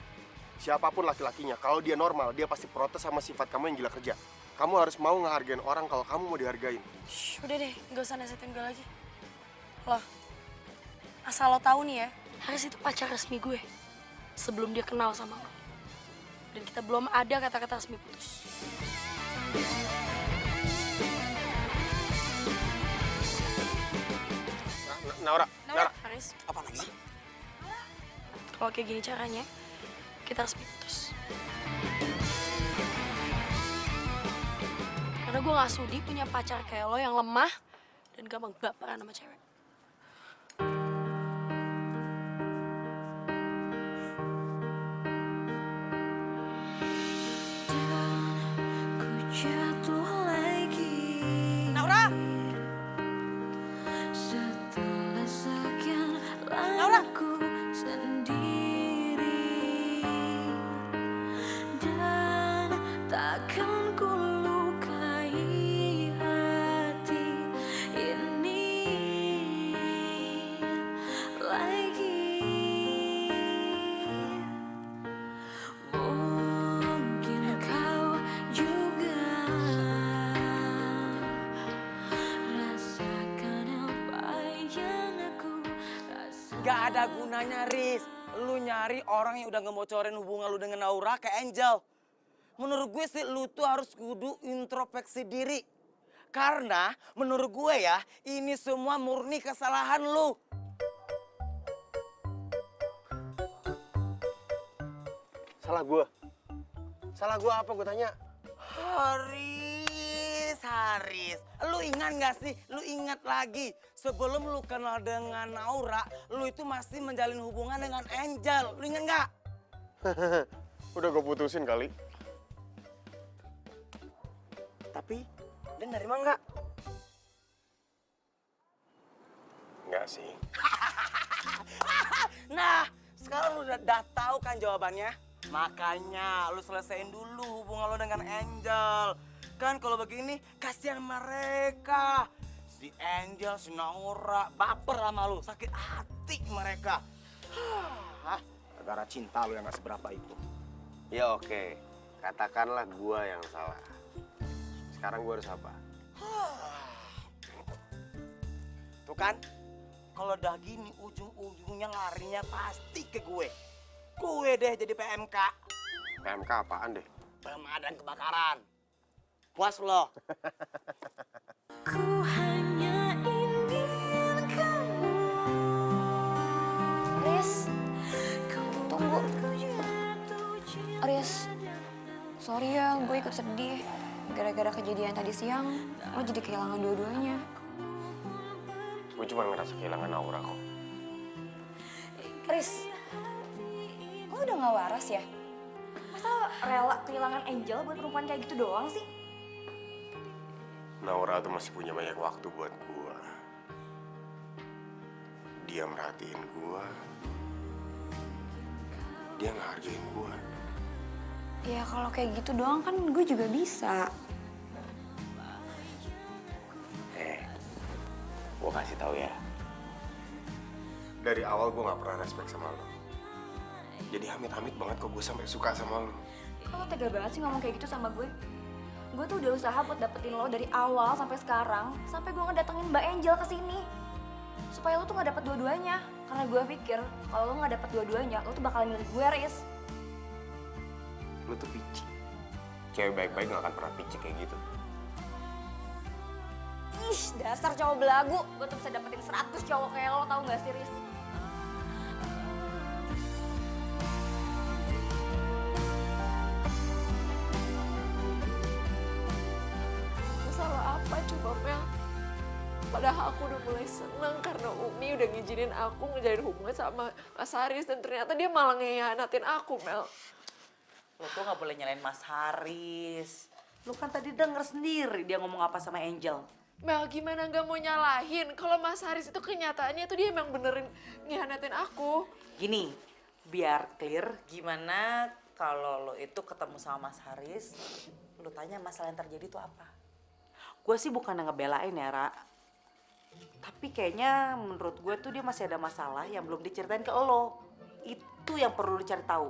siapapun laki-lakinya, kalau dia normal, dia pasti protes sama sifat kamu yang gila kerja. Kamu harus mau ngehargain orang kalau kamu mau dihargain. Shh, udah deh, gak usah nasihatin gue lagi. Loh, asal lo tahu nih ya, Haris itu pacar resmi gue. Sebelum dia kenal sama lo. Dan kita belum ada kata-kata resmi putus. Naura. Haris, Apa lagi sih? kalau kayak gini caranya, kita resmi putus. Karena gue gak sudi punya pacar kayak lo yang lemah dan gampang baperan sama cewek. Ku jatuh lagi. Naura! Setelah sekian lama ku sendiri, dan takkan ku lukai hati ini. Gak ada gunanya, Riz. Lu nyari orang yang udah ngebocorin hubungan lu dengan Naura ke Angel. Menurut gue sih lu tuh harus kudu introspeksi diri. Karena menurut gue ya, ini semua murni kesalahan lu. Salah gue? Salah gue apa gue tanya? Haris, lu ingat gak sih? Lu ingat lagi sebelum lu kenal dengan Naura, lu itu masih menjalin hubungan dengan Angel. Lu ingat gak? Udah gue putusin kali. Tapi dia nerima nggak? Nggak sih. Nah, sekarang lu udah tahu kan jawabannya? Makanya lu selesaiin dulu hubungan lu dengan Angel. Kan kalau begini kasihan mereka. Si Angel, si Naura baper sama lu, sakit hati mereka. Hah? Negara cinta lu yang gak seberapa itu. Ya oke, katakanlah gue yang salah. Sekarang gue harus apa? Tuh kan, kalau udah gini ujung-ujungnya larinya pasti ke gue. Gue deh jadi PMK. PMK apaan deh? Pemadam kebakaran. Puas lo. Ku hanya ingin kamu. Riz, tunggu. Riz, sorry ya gue ikut sedih. Gara-gara kejadian tadi siang, lo jadi kehilangan dua-duanya. Gue cuma ngerasa kehilangan Aura kok. Riz, lo udah gak waras ya? Masa rela kehilangan Angel buat perempuan kayak gitu doang sih? Naura tuh masih punya banyak waktu buat gue. Dia merhatiin gue. Dia ngehargain gue. Ya kalau kayak gitu doang kan gue juga bisa. Gue kasih tahu ya. Dari awal gue nggak pernah respect sama lo. Jadi amit-amit banget kok gue sampai suka sama lo. Kok lo tega banget sih ngomong kayak gitu sama gue? Gue tuh udah usaha buat dapetin lo dari awal sampai sekarang. Sampai gue ngedatengin Mbak Angel ke sini. Supaya lo tuh gak dapet dua-duanya. Karena gue pikir kalau lo gak dapet dua-duanya, lo tuh bakal milih gue, Riz. Lo tuh pici. Cewek baik-baik gak akan pernah pici kayak gitu. Ih, dasar cowok belagu. Gue tuh bisa dapetin 100 cowok kayak lo, tau gak sih, Riz? Masalah apa coba, Mel? Padahal aku udah mulai seneng karena Umi udah ngizinin aku ngejalin hubungan sama Mas Haris. Dan ternyata dia malah ngehianatin aku, Mel. Lo tuh gak boleh nyalain Mas Haris. Lu kan tadi denger sendiri dia ngomong apa sama Angel. Mel, gimana gak mau nyalahin? Kalau Mas Haris itu kenyataannya itu dia emang benerin ngehianatin aku. Gini, biar clear, gimana kalau lo itu ketemu sama Mas Haris, lo tanya masalah yang terjadi itu apa? Gue sih bukan ngebelain ya, Ra. Tapi kayaknya menurut gue tuh dia masih ada masalah yang belum diceritain ke lo. Itu yang perlu dicari tahu.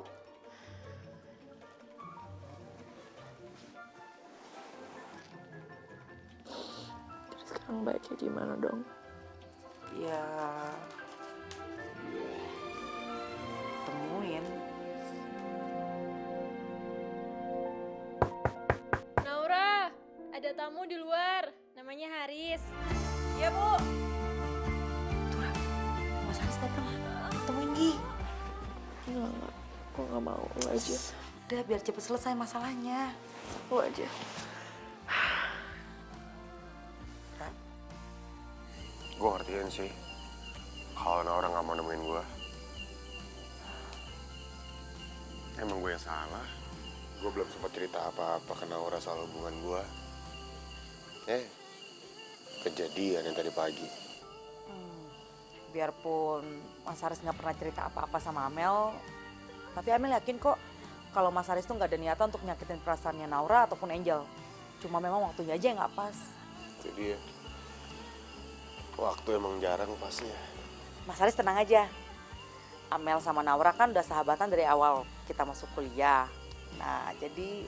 Sekarang baiknya gimana dong? Ya, temuin. Naura, ada tamu di luar. Namanya Haris. Iya, Bu. Tuh, Mas Haris datang. Temuin Gi. Enggak. Gue gak mau, lo aja. Udah, biar cepet selesai masalahnya. Lo aja. Gue ngertiin sih. Kalau Naura gak mau nemuin gue. Emang gue yang salah. Gue belum sempat cerita apa-apa ke Naura soal hubungan gue. Kejadian yang tadi pagi. Biarpun Mas Haris nggak pernah cerita apa-apa sama Amel, tapi Amel yakin kok kalau Mas Haris tuh nggak ada niatan untuk nyakitin perasaannya Naura ataupun Angel. Cuma memang waktunya aja yang nggak pas. Itu dia. Waktu emang jarang pasnya. Mas Haris tenang aja. Amel sama Naura kan udah sahabatan dari awal kita masuk kuliah. Nah, jadi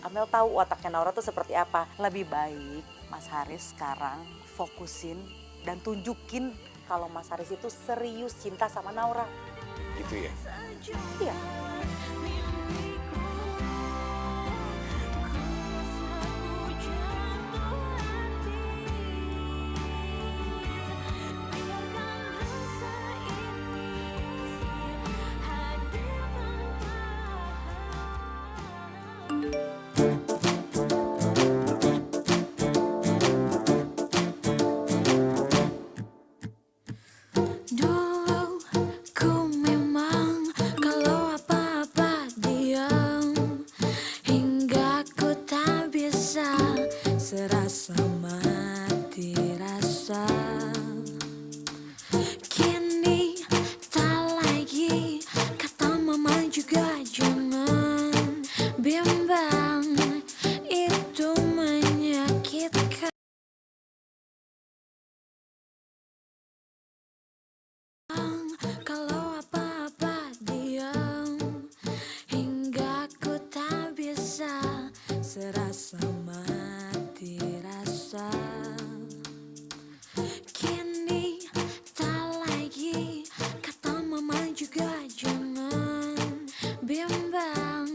Amel tahu wataknya Naura tuh seperti apa. Lebih baik Mas Haris sekarang fokusin dan tunjukin kalau Mas Haris itu serius cinta sama Naura. Gitu ya? Iya. Dulu ku memang kalau apa-apa diam, hingga ku tak bisa serasa mati rasa. Kini tak lagi kata mama juga jangan bimbang, itu menyakitkan. Kalau apa-apa diam, hingga ku tak bisa serasa mati rasa. Kini tak lagi kata mama juga jangan bimbang,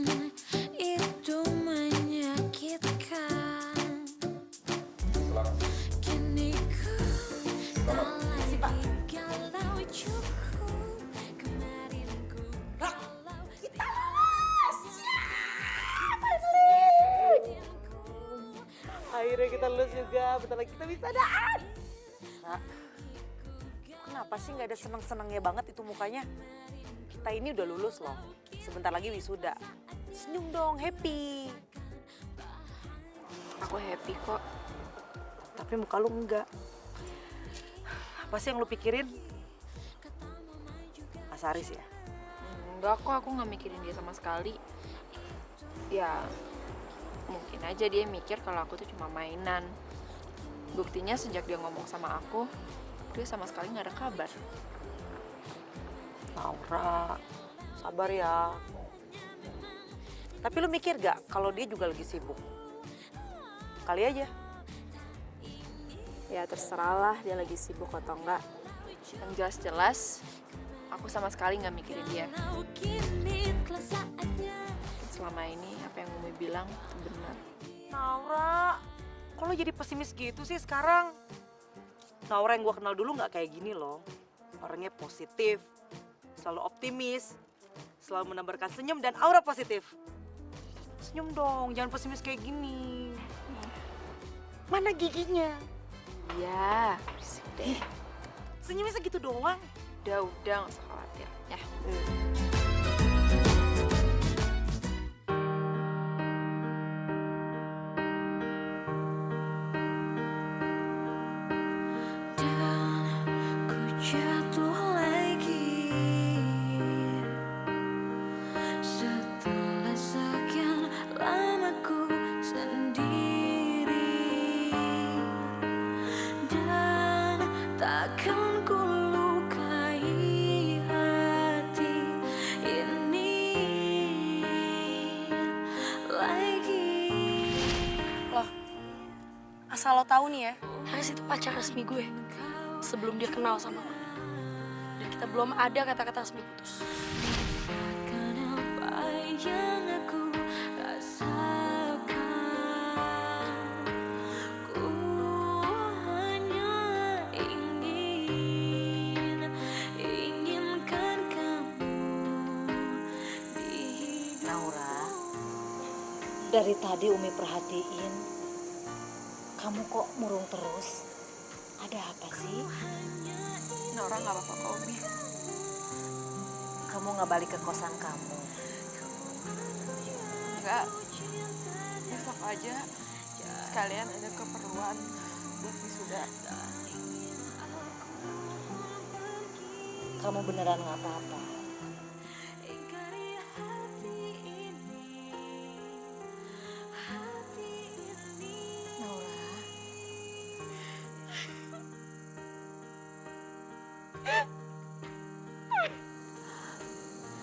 itu menyakitkan. Kini ku tak lagi galau cukup, kemarin ku galau. Kita lolos! Akhirnya kita lulus juga, bentar lagi kita bisa daan. Kak, kenapa sih nggak ada seneng-senengnya banget itu mukanya? Kita ini udah lulus loh, sebentar lagi wisuda. Senyum dong, happy. Aku happy kok. Tapi muka lu enggak. Apa sih yang lu pikirin? Mas Haris ya? Enggak kok, aku nggak mikirin dia sama sekali. Ya, mungkin aja dia mikir kalau aku tuh cuma mainan. Buktinya sejak dia ngomong sama aku, dia sama sekali nggak ada kabar. Naura, sabar ya. Tapi lu mikir gak kalau dia juga lagi sibuk? Kali aja. Ya terserah lah dia lagi sibuk atau enggak. Yang jelas-jelas, aku sama sekali nggak mikirin dia. Selama ini apa yang Umi bilang itu benar. Naura, kok lo jadi pesimis gitu sih sekarang? Naura yang gue kenal dulu nggak kayak gini loh. Orangnya positif, selalu optimis, selalu menebarkan senyum dan aura positif. Senyum dong, jangan pesimis kayak gini. Mana giginya? Ya, bersih deh. Senyumnya segitu doang. Udah, nggak usah khawatir ya. Dan ku jatuh lagi setelah sekian lama ku sendiri, dan takkan ku lukai hati ini lagi. Loh, asal lo tahu nih ya, Haris itu pacar resmi gue sebelum dia kenal sama lo. Dan kita belum ada kata-kata resmi putus. Rasakan apa yang aku rasakan. Ku hanya inginkan kamu di hidup. Naura, dari tadi Umi perhatiin, kamu kok murung terus? Ada apa sih? Naura nggak apa-apa kok, Umi. Kamu nggak balik ke kosan kamu? Enggak, besok aja sekalian ada keperluan buat wisuda. Kamu beneran nggak apa-apa? Naura,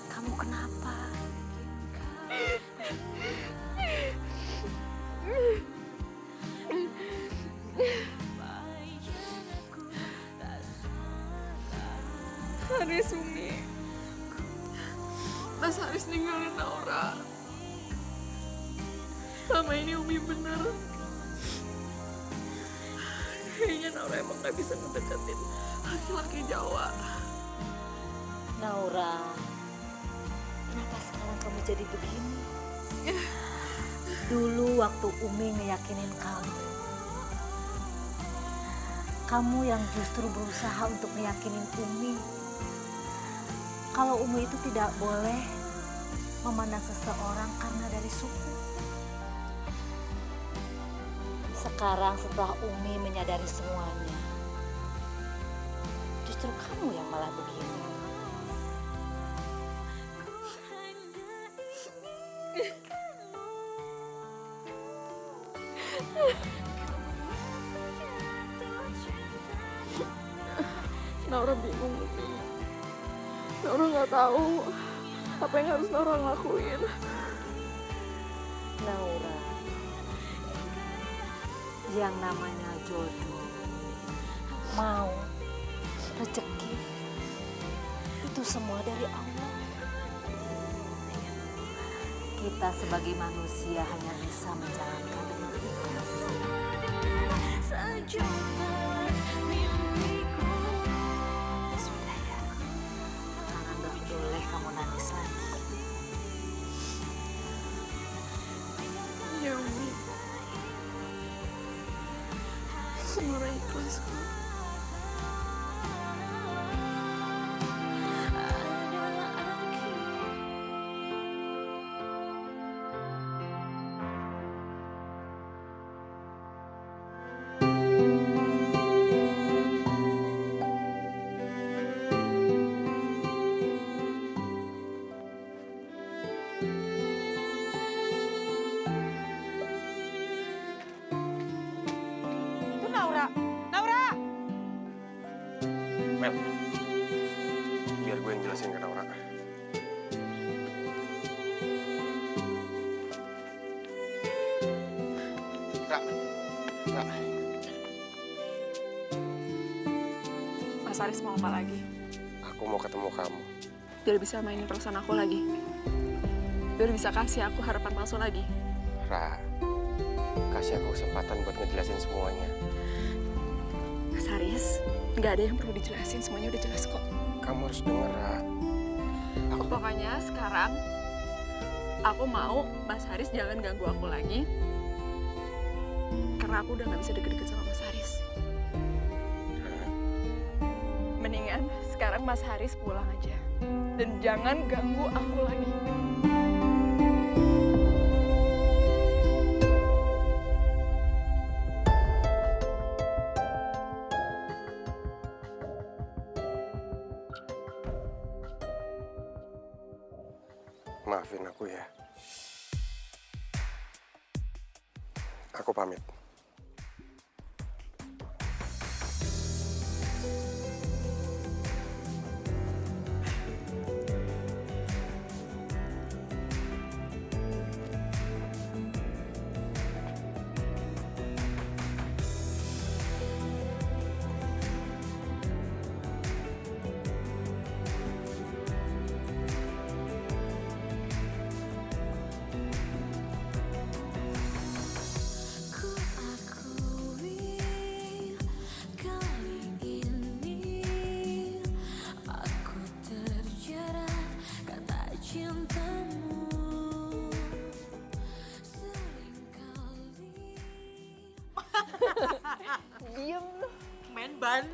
kamu kenapa? Mas Haris ninggalin Naura. Selama ini Umi bener. Kayaknya Naura emang gak bisa ngedeketin laki-laki Jawa. Naura, kenapa sekarang kamu jadi begini? Dulu waktu Umi ngeyakinin kamu yang justru berusaha untuk meyakinin Umi kalau Umi itu tidak boleh memandang seseorang karena dari suku. Sekarang setelah Umi menyadari semuanya, justru kamu yang malah begini. Naura bingung, Umi. Naura nggak tahu apa yang harus Naura lakuin. Naura, yang namanya jodoh, mau, rezeki, itu semua dari Allah. Kita sebagai manusia hanya bisa menjalankan dengan ikhlas. Sudah ya, sekarang gak boleh kamu nangis lagi. Ya, Umi. Naura ikhlas kok. Itu Naura. Naura! Mel, biar gue yang jelasin ke Naura. Ra. Mas Haris mau apa lagi? Aku mau ketemu kamu. Biar bisa mainin perasaan aku lagi. Biar bisa kasih aku harapan palsu lagi. Ra, kasih aku kesempatan buat ngejelasin semuanya. Mas Haris, nggak ada yang perlu dijelasin, semuanya udah jelas kok. Kamu harus denger, Ra. Pokoknya sekarang aku mau Mas Haris jangan ganggu aku lagi. Karena aku udah nggak bisa deket-deket sama Mas Haris. Mendingan sekarang Mas Haris pulang aja. Dan jangan ganggu aku lagi. Maafin aku ya. Aku pamit. Diem lu. Main ban.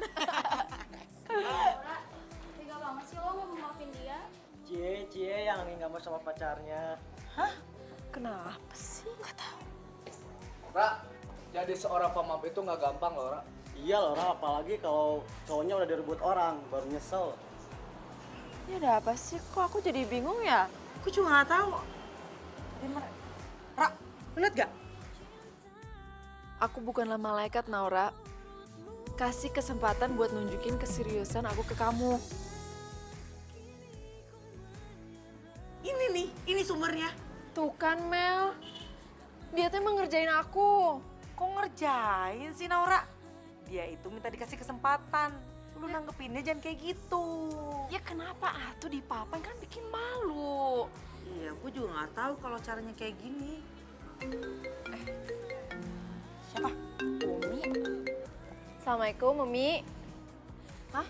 Laura, tega banget sih lo mau maafin dia. Cie yang nggak mau sama pacarnya. Kenapa sih? Gak tahu. Ra, jadi seorang pemaaf itu nggak gampang loh, Ra. Iya Laura, apalagi kalau cowoknya udah direbut orang, baru nyesel. Ini ada apa sih? Kok aku jadi bingung ya? Aku juga nggak tahu. Ra, lu liat gak? Aku bukanlah malaikat, Naura. Kasih kesempatan buat nunjukin keseriusan aku ke kamu. Ini nih, ini sumbernya. Tuh kan, Mel. Dia tuh emang ngerjain aku. Kok ngerjain sih Naura? Dia itu minta dikasih kesempatan. Lu nanggepinnya jangan kayak gitu. Ya kenapa atuh dipapan, kan bikin malu. nggak tahu kalau caranya kayak gini. Siapa? Umi. Assalamualaikum, Umi. Hah?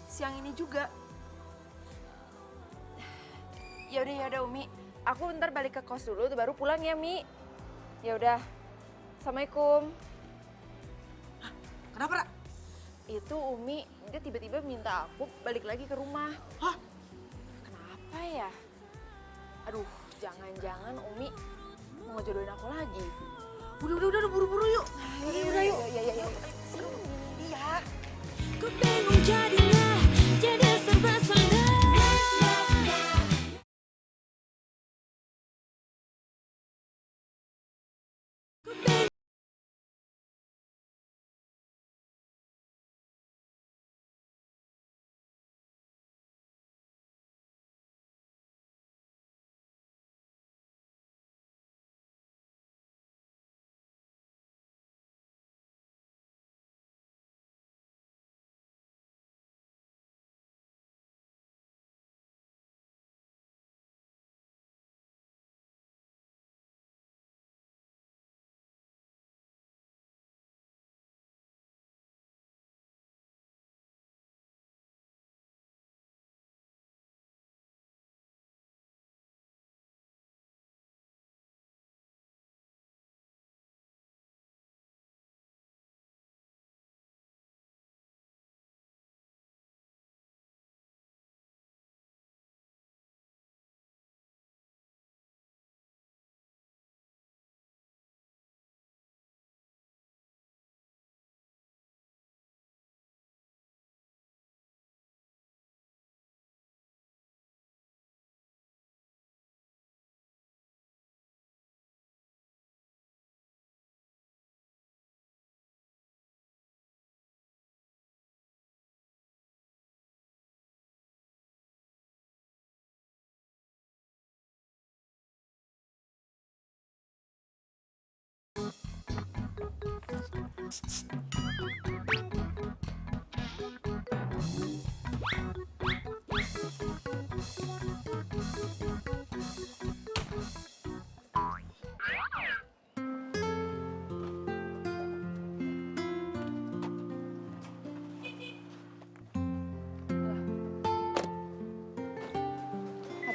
Siang ini juga? Ya udah Umi. Aku ntar balik ke kos dulu, baru pulang ya, Mi. Ya udah. Assalamualaikum. Kenapa, Ra? Itu Umi, dia tiba-tiba minta aku balik lagi ke rumah. Hah? Kenapa ya? Aduh, jangan-jangan Umi mau ngejodohin aku lagi. Udah, buru-buru yuk. Udah yuk. Ya. Sini dia. Ku bingung jadinya, jadi serba salah.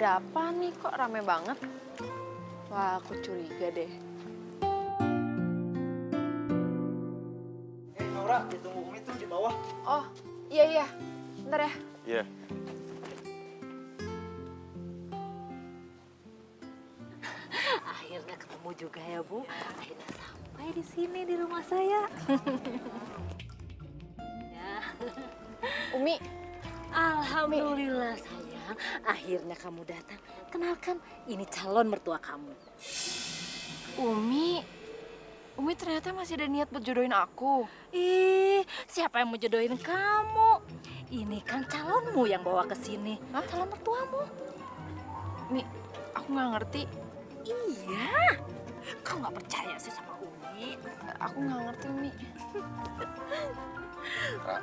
Ada apa nih kok rame banget? Wah, aku curiga deh. Naura, ditunggu Umi tuh di bawah. Oh, iya. Bentar ya. Iya. Akhirnya ketemu juga ya, Bu. Akhirnya sampai di sini di rumah saya. Ya. Umi. Alhamdulillah sayang, akhirnya kamu datang. Kenalkan, ini calon mertua kamu. Umi ternyata masih ada niat buat jodohin aku. Ih, siapa yang mau jodohin kamu? Ini kan calonmu yang bawa ke sini. Calon mertuamu. Mi, aku nggak ngerti. Iya, kau nggak percaya sih sama Umi? Aku nggak ngerti, Umi. Ra,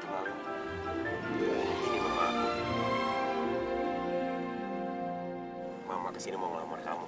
kenalin. Ini mama aku. Mama kesini mau ngelamar kamu.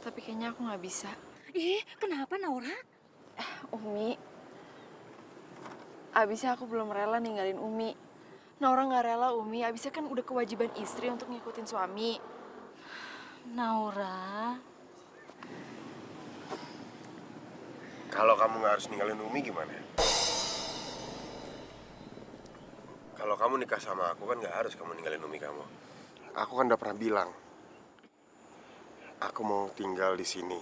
Tapi kayaknya aku nggak bisa. Ih, kenapa Naura? Umi, Abisnya aku belum rela ninggalin Umi. Naura nggak rela Umi, abisnya kan udah kewajiban istri untuk ngikutin suami. Naura, Kalau kamu nggak harus ninggalin Umi gimana? Kalau kamu nikah sama aku kan nggak harus kamu ninggalin Umi kamu. Aku kan udah pernah bilang, aku mau tinggal di sini